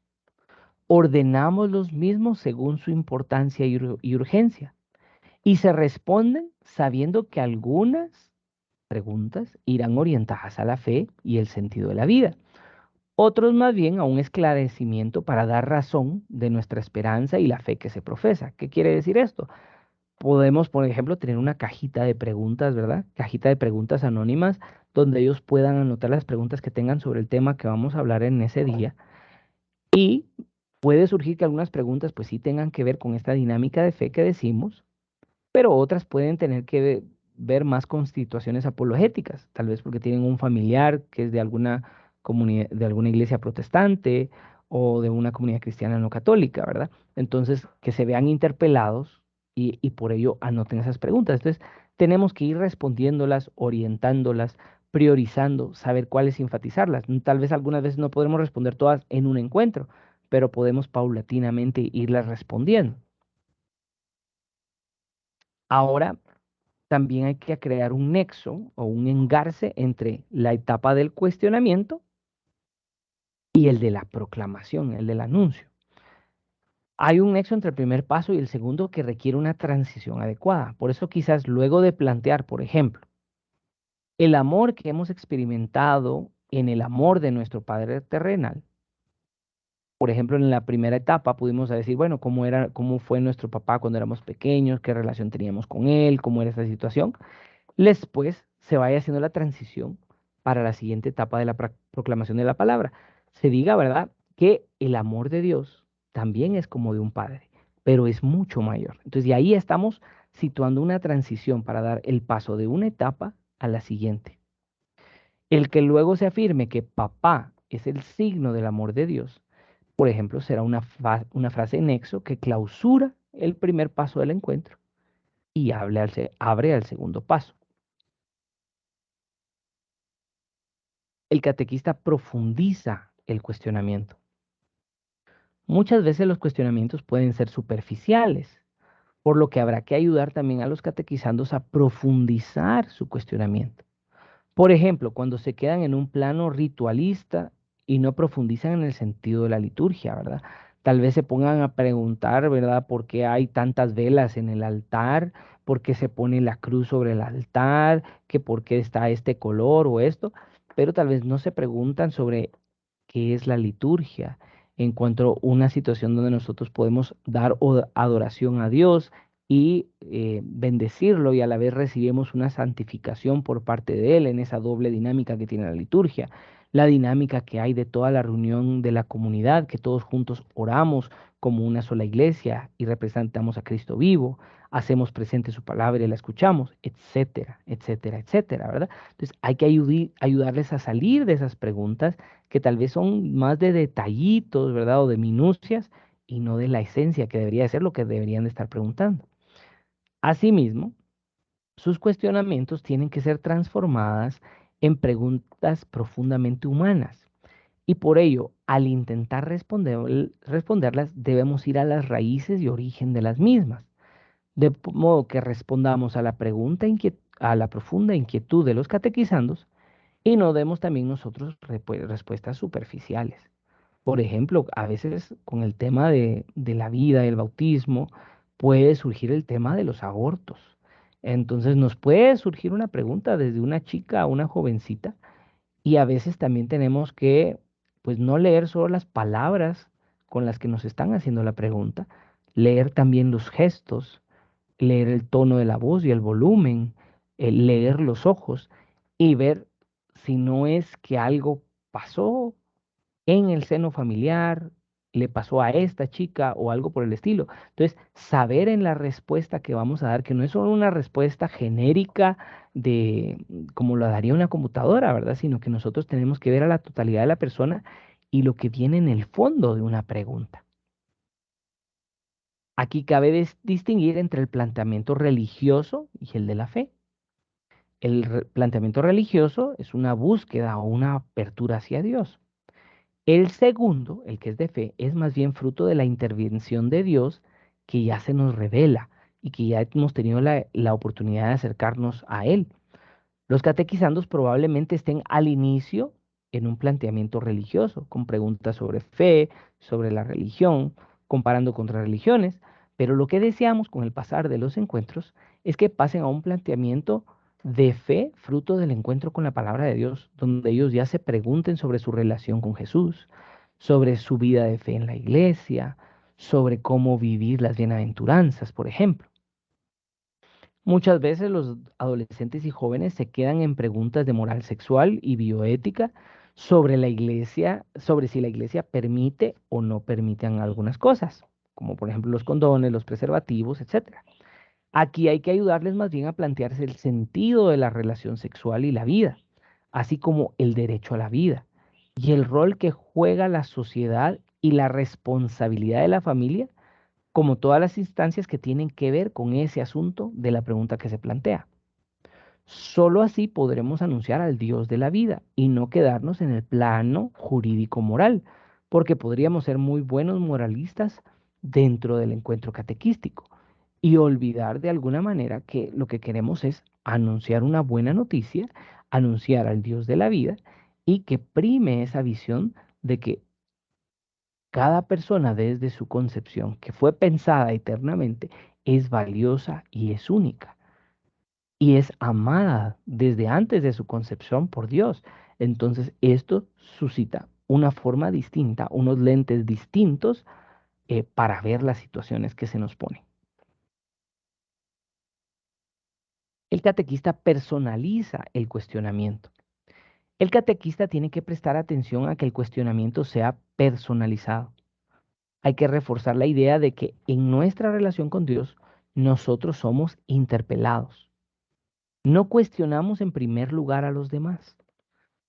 Ordenamos los mismos según su importancia y urgencia, y se responden sabiendo que algunas preguntas irán orientadas a la fe y el sentido de la vida. Otros más bien a un esclarecimiento para dar razón de nuestra esperanza y la fe que se profesa. ¿Qué quiere decir esto? Podemos, por ejemplo, tener una cajita de preguntas, ¿verdad? Cajita de preguntas anónimas donde ellos puedan anotar las preguntas que tengan sobre el tema que vamos a hablar en ese día. Y puede surgir que algunas preguntas pues sí tengan que ver con esta dinámica de fe que decimos, pero otras pueden tener que ver más con situaciones apologéticas, tal vez porque tienen un familiar que es de alguna comunidad, de alguna iglesia protestante o de una comunidad cristiana no católica, ¿verdad? Entonces, que se vean interpelados y por ello anoten esas preguntas. Entonces, tenemos que ir respondiéndolas, orientándolas, priorizando, saber cuáles enfatizarlas. Tal vez algunas veces no podremos responder todas en un encuentro, pero podemos paulatinamente irlas respondiendo. Ahora, también hay que crear un nexo o un engarce entre la etapa del cuestionamiento y el de la proclamación, el del anuncio. Hay un nexo entre el primer paso y el segundo que requiere una transición adecuada. Por eso quizás luego de plantear, por ejemplo, el amor que hemos experimentado en el amor de nuestro Padre terrenal, por ejemplo, en la primera etapa pudimos decir, bueno, cómo fue nuestro papá cuando éramos pequeños, qué relación teníamos con él, cómo era esta situación. Después se vaya haciendo la transición para la siguiente etapa de la proclamación de la palabra. Se diga, ¿verdad?, que el amor de Dios también es como de un padre, pero es mucho mayor. Entonces, de ahí estamos situando una transición para dar el paso de una etapa a la siguiente. El que luego se afirme que papá es el signo del amor de Dios, por ejemplo, será una frase nexo que clausura el primer paso del encuentro y abre al segundo paso. El catequista profundiza el cuestionamiento. Muchas veces los cuestionamientos pueden ser superficiales, por lo que habrá que ayudar también a los catequizandos a profundizar su cuestionamiento. Por ejemplo, cuando se quedan en un plano ritualista y no profundizan en el sentido de la liturgia, ¿verdad? Tal vez se pongan a preguntar, ¿verdad? ¿Por qué hay tantas velas en el altar? ¿Por qué se pone la cruz sobre el altar? ¿Que por qué está este color o esto? Pero tal vez no se preguntan sobre qué es la liturgia, en cuanto a una situación donde nosotros podemos dar adoración a Dios y bendecirlo y a la vez recibimos una santificación por parte de Él en esa doble dinámica que tiene la liturgia, la dinámica que hay de toda la reunión de la comunidad, que todos juntos oramos como una sola iglesia y representamos a Cristo vivo, hacemos presente su palabra y la escuchamos, etcétera, etcétera, etcétera, ¿verdad? Entonces hay que ayudarles a salir de esas preguntas que tal vez son más de detallitos, ¿verdad? O de minucias y no de la esencia que debería ser lo que deberían de estar preguntando. Asimismo, sus cuestionamientos tienen que ser transformadas en preguntas profundamente humanas. Y por ello, al intentar responderlas, debemos ir a las raíces y origen de las mismas, de modo que respondamos a la a la profunda inquietud de los catequizandos y no demos también nosotros respuestas superficiales. Por ejemplo, a veces con el tema de la vida, el bautismo, puede surgir el tema de los abortos. Entonces nos puede surgir una pregunta desde una chica a una jovencita y a veces también tenemos que, pues, no leer solo las palabras con las que nos están haciendo la pregunta, leer también los gestos, leer el tono de la voz y el volumen, leer los ojos y ver si no es que algo pasó en el seno familiar, le pasó a esta chica o algo por el estilo. Entonces, saber en la respuesta que vamos a dar, que no es solo una respuesta genérica de como lo daría una computadora, ¿verdad? Sino que nosotros tenemos que ver a la totalidad de la persona y lo que viene en el fondo de una pregunta. Aquí cabe distinguir entre el planteamiento religioso y el de la fe. El planteamiento religioso es una búsqueda o una apertura hacia Dios. El segundo, el que es de fe, es más bien fruto de la intervención de Dios que ya se nos revela y que ya hemos tenido la oportunidad de acercarnos a Él. Los catequizandos probablemente estén al inicio en un planteamiento religioso, con preguntas sobre fe, sobre la religión, comparando contra religiones, pero lo que deseamos con el pasar de los encuentros es que pasen a un planteamiento de fe, fruto del encuentro con la palabra de Dios, donde ellos ya se pregunten sobre su relación con Jesús, sobre su vida de fe en la iglesia, sobre cómo vivir las bienaventuranzas, por ejemplo. Muchas veces los adolescentes y jóvenes se quedan en preguntas de moral sexual y bioética sobre la iglesia, sobre si la iglesia permite o no permite algunas cosas, como por ejemplo los condones, los preservativos, etcétera. Aquí hay que ayudarles más bien a plantearse el sentido de la relación sexual y la vida, así como el derecho a la vida y el rol que juega la sociedad y la responsabilidad de la familia como todas las instancias que tienen que ver con ese asunto de la pregunta que se plantea. Solo así podremos anunciar al Dios de la vida y no quedarnos en el plano jurídico moral, porque podríamos ser muy buenos moralistas dentro del encuentro catequístico y olvidar de alguna manera que lo que queremos es anunciar una buena noticia, anunciar al Dios de la vida y que prime esa visión de que cada persona desde su concepción, que fue pensada eternamente, es valiosa y es única. Y es amada desde antes de su concepción por Dios. Entonces, esto suscita una forma distinta, unos lentes distintos para ver las situaciones que se nos ponen. El catequista personaliza el cuestionamiento. El catequista tiene que prestar atención a que el cuestionamiento sea personalizado. Hay que reforzar la idea de que en nuestra relación con Dios nosotros somos interpelados. No cuestionamos en primer lugar a los demás,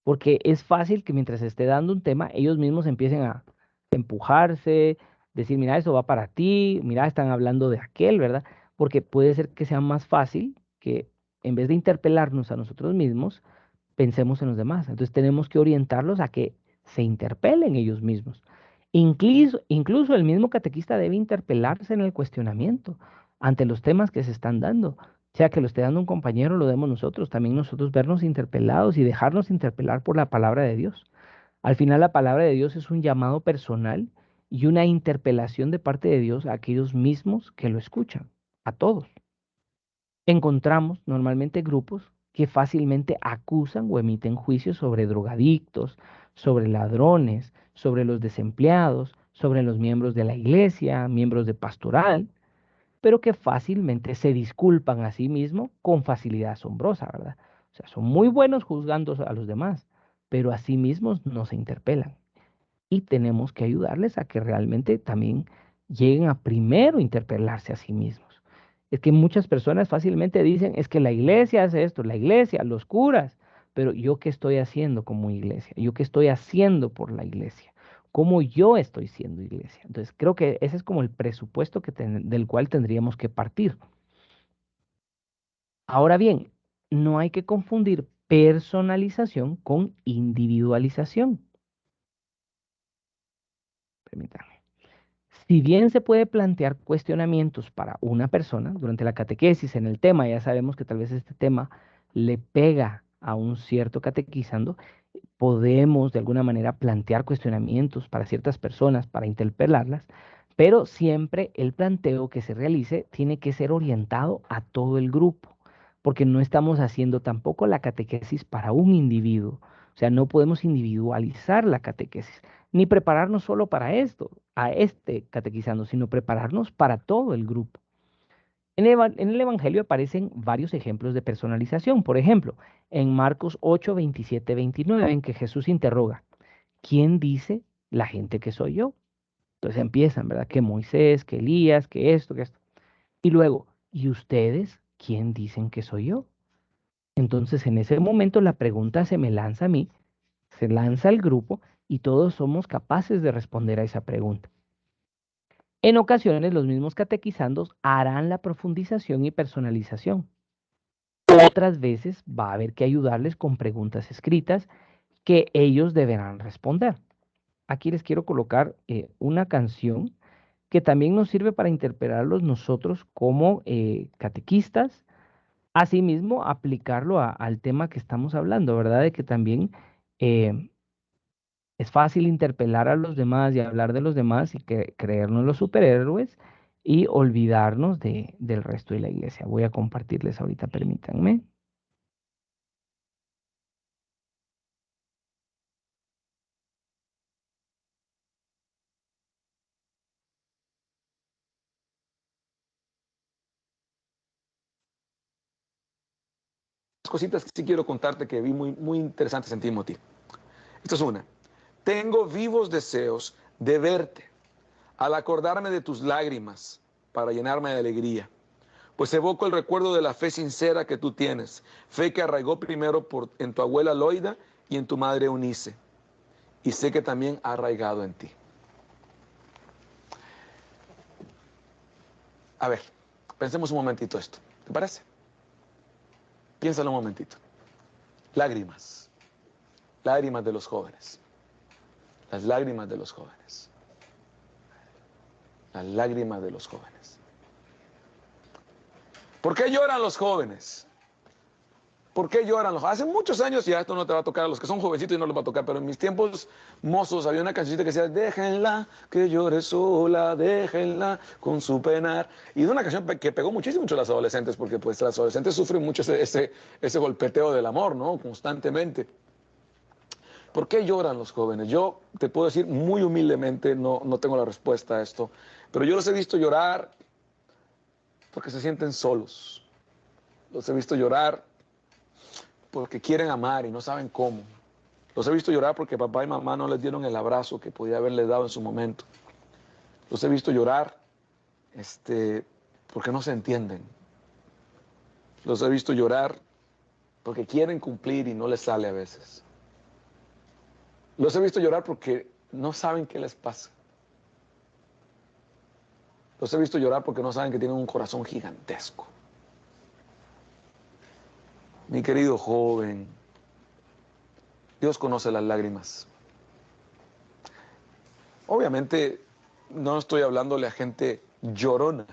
porque es fácil que mientras se esté dando un tema, ellos mismos empiecen a empujarse, decir, mira, eso va para ti, mira, están hablando de aquel, ¿verdad? Porque puede ser que sea más fácil que en vez de interpelarnos a nosotros mismos, pensemos en los demás. Entonces tenemos que orientarlos a que se interpelen ellos mismos. Incluso el mismo catequista debe interpelarse en el cuestionamiento ante los temas que se están dando. Sea que lo esté dando un compañero, lo demos nosotros, también nosotros vernos interpelados y dejarnos interpelar por la palabra de Dios. Al final la palabra de Dios es un llamado personal y una interpelación de parte de Dios a aquellos mismos que lo escuchan, a todos. Encontramos normalmente grupos que fácilmente acusan o emiten juicios sobre drogadictos, sobre ladrones, sobre los desempleados, sobre los miembros de la iglesia, miembros de pastoral, pero que fácilmente se disculpan a sí mismos con facilidad asombrosa, ¿verdad? O sea, son muy buenos juzgando a los demás, pero a sí mismos no se interpelan. Y tenemos que ayudarles a que realmente también lleguen a primero interpelarse a sí mismos. Es que muchas personas fácilmente dicen, es que la iglesia hace esto, la iglesia, los curas, pero yo qué estoy haciendo como iglesia, yo qué estoy haciendo por la iglesia, cómo yo estoy siendo iglesia. Entonces creo que ese es como el presupuesto del cual tendríamos que partir. Ahora bien, no hay que confundir personalización con individualización. Permítanme. Si bien se puede plantear cuestionamientos para una persona durante la catequesis en el tema, ya sabemos que tal vez este tema le pega a un cierto catequizando, podemos de alguna manera plantear cuestionamientos para ciertas personas, para interpelarlas, pero siempre el planteo que se realice tiene que ser orientado a todo el grupo, porque no estamos haciendo tampoco la catequesis para un individuo, o sea, no podemos individualizar la catequesis, ni prepararnos solo para esto, a este catequizando, sino prepararnos para todo el grupo. En el Evangelio aparecen varios ejemplos de personalización. Por ejemplo, en Marcos 8, 27, 29, en que Jesús interroga, ¿quién dice la gente que soy yo? Entonces empiezan, ¿verdad? Que Moisés, que Elías, que esto, que esto. Y luego, ¿y ustedes quién dicen que soy yo? Entonces en ese momento la pregunta se me lanza a mí, se lanza al grupo y todos somos capaces de responder a esa pregunta. En ocasiones los mismos catequizandos harán la profundización y personalización. Otras veces va a haber que ayudarles con preguntas escritas que ellos deberán responder. Aquí les quiero colocar una canción que también nos sirve para interpretarlos nosotros como catequistas, asimismo aplicarlo al tema que estamos hablando, ¿verdad? De que también eh, es fácil interpelar a los demás y hablar de los demás y creernos los superhéroes y olvidarnos del resto de la iglesia. Voy a compartirles ahorita, permítanme. Cositas que sí quiero contarte que vi muy interesantes en Timothy. Esta es una. Tengo vivos deseos de verte al acordarme de tus lágrimas para llenarme de alegría. Pues evoco el recuerdo de la fe sincera que tú tienes, fe que arraigó primero en tu abuela Loida y en tu madre Eunice. Y sé que también ha arraigado en ti. A ver, pensemos un momentito esto. ¿Te parece? Piénsalo un momentito. Lágrimas. Lágrimas de los jóvenes. Las lágrimas de los jóvenes. Las lágrimas de los jóvenes. ¿Por qué lloran los jóvenes? ¿Por qué lloran los jóvenes? Hace muchos años, ya esto no te va a tocar a los que son jovencitos y no les va a tocar, pero en mis tiempos mozos había una cancioncita que decía, déjenla que llore sola, déjenla con su penar. Y de una canción que pegó muchísimo entre las adolescentes, porque pues las adolescentes sufren mucho ese golpeteo del amor, ¿no? Constantemente. ¿Por qué lloran los jóvenes? Yo te puedo decir muy humildemente, no tengo la respuesta a esto, pero yo los he visto llorar porque se sienten solos. Los he visto llorar porque quieren amar y no saben cómo. Los he visto llorar porque papá y mamá no les dieron el abrazo que podía haberles dado en su momento. Los he visto llorar porque no se entienden. Los he visto llorar porque quieren cumplir y no les sale a veces. Los he visto llorar porque no saben qué les pasa. Los he visto llorar porque no saben que tienen un corazón gigantesco. Mi querido joven, Dios conoce las lágrimas. Obviamente no estoy hablándole a gente llorona.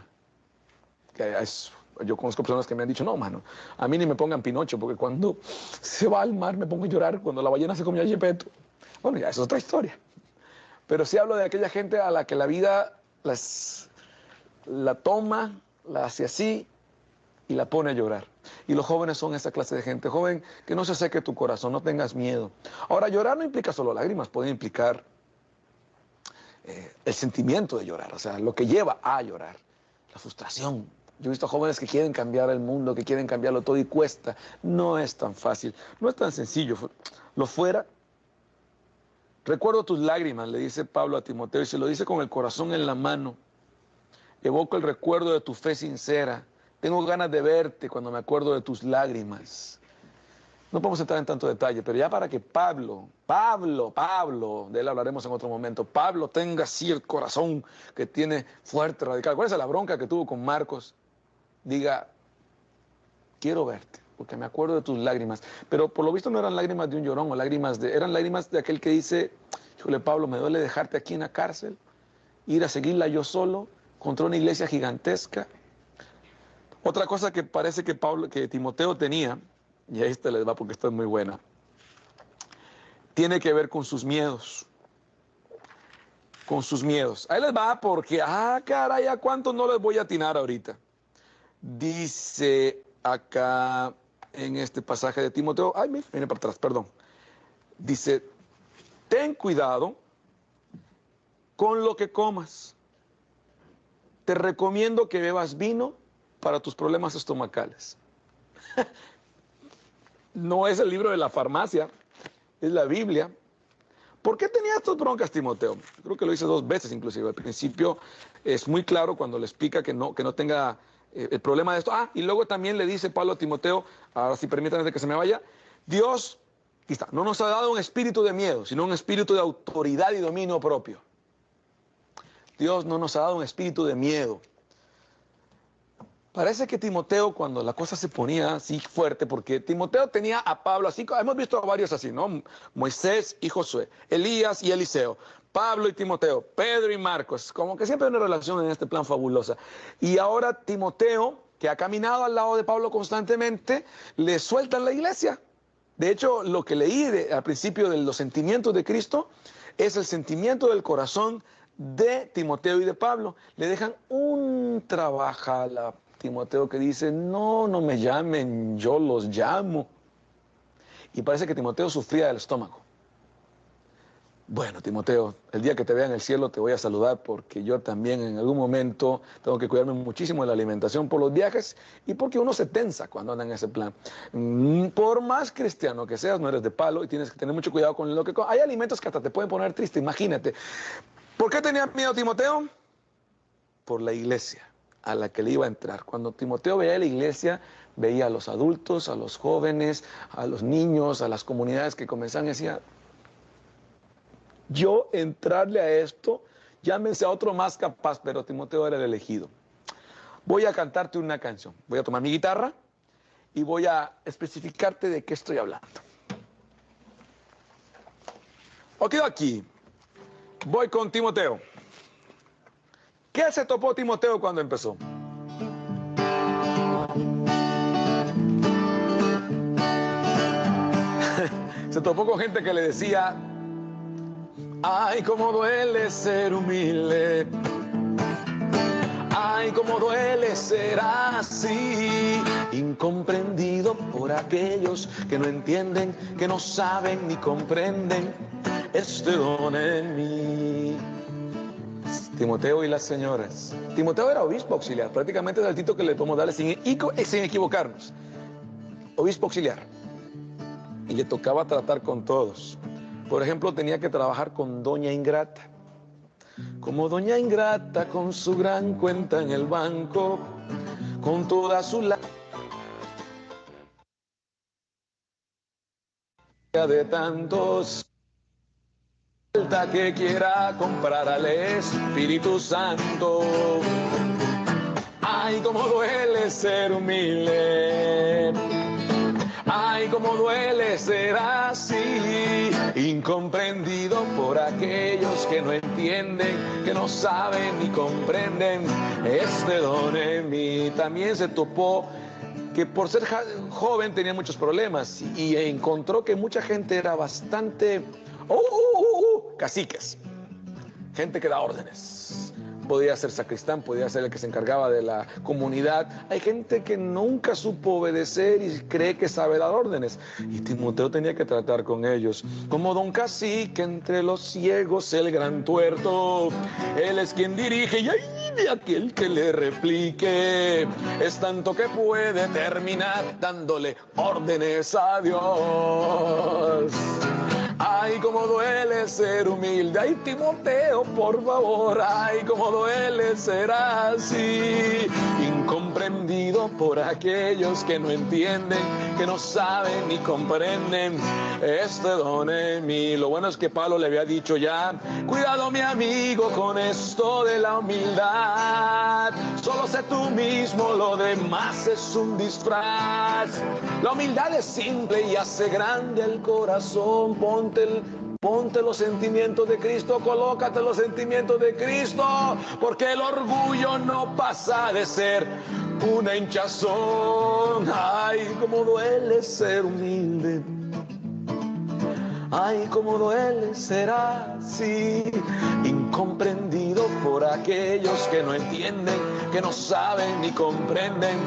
Yo conozco personas que me han dicho, no, mano, a mí ni me pongan Pinocho, porque cuando se va al mar me pongo a llorar, cuando la ballena se comió a Gepetto. Bueno, ya es otra historia. pero sí hablo de aquella gente a la que la vida la toma, la hace así y la pone a llorar. Y los jóvenes son esa clase de gente. Joven, que no se seque tu corazón, no tengas miedo. Ahora, llorar no implica solo lágrimas, puede implicar el sentimiento de llorar, o sea, lo que lleva a llorar, la frustración. Yo he visto jóvenes que quieren cambiar el mundo, que quieren cambiarlo todo y cuesta. No es tan fácil, no es tan sencillo. Lo fuera. Recuerdo tus lágrimas, le dice Pablo a Timoteo, y se lo dice con el corazón en la mano. Evoco el recuerdo de tu fe sincera. Tengo ganas de verte cuando me acuerdo de tus lágrimas. No podemos entrar en tanto detalle, pero ya para que Pablo, de él hablaremos en otro momento, Pablo tenga así el corazón que tiene fuerte, radical. ¿Cuál es la bronca que tuvo con Marcos? Diga, quiero verte, porque me acuerdo de tus lágrimas. Pero por lo visto no eran lágrimas de un llorón, o eran lágrimas de aquel que dice, híjole Pablo, me duele dejarte aquí en la cárcel, ir a seguirla yo solo, contra una iglesia gigantesca. Otra cosa que parece que Timoteo tenía, y ahí esta les va porque esta es muy buena, tiene que ver con sus miedos. Con sus miedos. Ahí les va porque, caray, ¿a cuántos no les voy a atinar ahorita? Dice acá en este pasaje de Timoteo, viene para atrás, perdón. Dice, ten cuidado con lo que comas. Te recomiendo que bebas vino para tus problemas estomacales. No es el libro de la farmacia, es la Biblia. ¿Por qué tenía estas broncas Timoteo? Creo que lo hice 2 veces inclusive. Al principio es muy claro cuando le explica que no tenga el problema de esto. Y luego también le dice Pablo a Timoteo, ahora si permítanme que se me vaya, Dios, aquí está, no nos ha dado un espíritu de miedo, sino un espíritu de autoridad y dominio propio. Dios no nos ha dado un espíritu de miedo. Parece que Timoteo, cuando la cosa se ponía así fuerte, porque Timoteo tenía a Pablo, así hemos visto a varios así, ¿no? Moisés y Josué, Elías y Eliseo, Pablo y Timoteo, Pedro y Marcos, como que siempre hay una relación en este plan fabulosa. Y ahora Timoteo, que ha caminado al lado de Pablo constantemente, le sueltan la iglesia. De hecho, lo que leí al principio de los sentimientos de Cristo es el sentimiento del corazón de Timoteo y de Pablo. Le dejan un trabajo a Timoteo que dice, no me llamen, yo los llamo. Y parece que Timoteo sufría del estómago. Bueno, Timoteo, el día que te vea en el cielo te voy a saludar porque yo también en algún momento tengo que cuidarme muchísimo de la alimentación por los viajes y porque uno se tensa cuando anda en ese plan. Por más cristiano que seas, no eres de palo y tienes que tener mucho cuidado con lo que comes. Hay alimentos que hasta te pueden poner triste, imagínate. ¿Por qué tenía miedo Timoteo? Por la iglesia a la que le iba a entrar. Cuando Timoteo veía la iglesia, veía a los adultos, a los jóvenes, a los niños, a las comunidades que comenzaban y decía, yo entrarle a esto, llámense a otro más capaz, pero Timoteo era el elegido. Voy a cantarte una canción. Voy a tomar mi guitarra y voy a especificarte de qué estoy hablando. Ok, aquí. Voy con Timoteo. ¿Qué se topó Timoteo cuando empezó? Se topó con gente que le decía, ay, cómo duele ser humilde. Ay, cómo duele ser así, incomprendido por aquellos que no entienden, que no saben ni comprenden este don en mí. Timoteo y las señoras. Timoteo era obispo auxiliar, prácticamente es el título que le podemos darle sin equivocarnos. Obispo auxiliar. Y le tocaba tratar con todos. Por ejemplo, tenía que trabajar con doña Ingrata. Como doña Ingrata con su gran cuenta en el banco, con toda su de tantos que quiera comprar al Espíritu Santo. Ay, cómo duele ser humilde. Ay, cómo duele ser así, incomprendido por aquellos que no entienden, que no saben ni comprenden este don en mí. También se topó que por ser joven tenía muchos problemas y encontró que mucha gente era bastante caciques. gente que da órdenes. Podía ser sacristán, podía ser el que se encargaba de la comunidad. Hay gente que nunca supo obedecer y cree que sabe dar órdenes. Y Timoteo tenía que tratar con ellos. Como don cacique entre los ciegos, el gran tuerto. Él es quien dirige y hay de aquel que le replique. Es tanto que puede terminar dándole órdenes a Dios. Ay, cómo duele ser humilde. Ay, Timoteo, por favor. Ay, cómo duele ser así. Incomprendido por aquellos que no entienden, que no saben ni comprenden este don en mí. Lo bueno es que Pablo le había dicho ya: cuidado, mi amigo, con esto de la humildad. Solo sé tú mismo, lo demás es un disfraz. La humildad es simple y hace grande el corazón. Ponte los sentimientos de Cristo, colócate los sentimientos de Cristo, porque el orgullo no pasa de ser una hinchazón. Ay, cómo duele ser humilde. Ay, cómo duele ser así, incomprendido por aquellos que no entienden, que no saben ni comprenden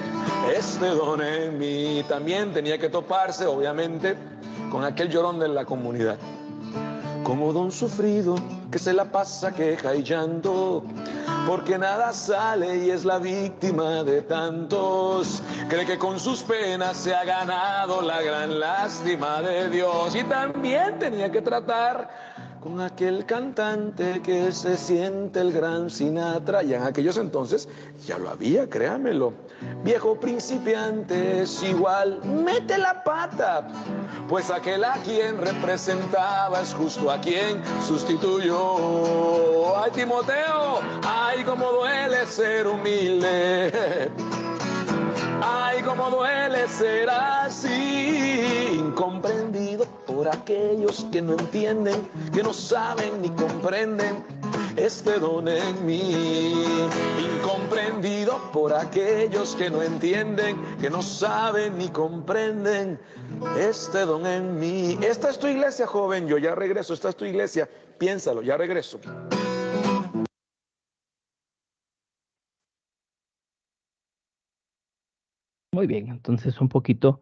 este don en mí. También tenía que toparse, obviamente, con aquel llorón de la comunidad. Como don sufrido que se la pasa queja y llanto, porque nada sale y es la víctima de tantos. Cree que con sus penas se ha ganado la gran lástima de Dios. Y también tenía que tratar con aquel cantante que se siente el gran Sinatra. Y en aquellos entonces ya lo había, créamelo. Viejo principiante es igual, mete la pata, pues aquel a quien representaba es justo a quien sustituyó. Ay, Timoteo, ay, cómo duele ser humilde. Ay, cómo duele ser así, incomprendido por aquellos que no entienden, que no saben ni comprenden este don en mí. Incomprendido por aquellos que no entienden, que no saben ni comprenden este don en mí. Esta es tu iglesia, joven, yo ya regreso, esta es tu iglesia, piénsalo, ya regreso. Muy bien, entonces un poquito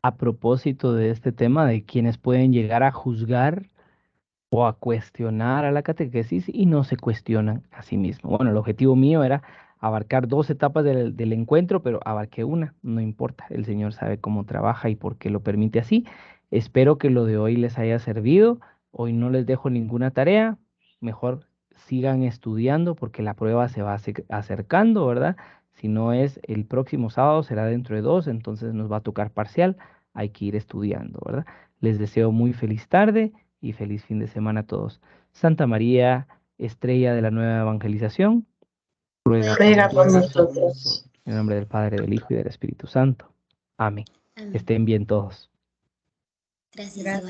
a propósito de este tema de quienes pueden llegar a juzgar o a cuestionar a la catequesis y no se cuestionan a sí mismos. Bueno, el objetivo mío era abarcar dos etapas del encuentro, pero abarqué una, no importa, el Señor sabe cómo trabaja y por qué lo permite así. Espero que lo de hoy les haya servido. Hoy no les dejo ninguna tarea, mejor sigan estudiando porque la prueba se va acercando, ¿verdad? Si no es el próximo sábado, será dentro de 2, entonces nos va a tocar parcial, hay que ir estudiando, ¿verdad? Les deseo muy feliz tarde y feliz fin de semana a todos. Santa María, estrella de la nueva evangelización, ruega por nosotros. En el nombre del Padre, del Hijo y del Espíritu Santo. Amén. Amén. Estén bien todos. Gracias.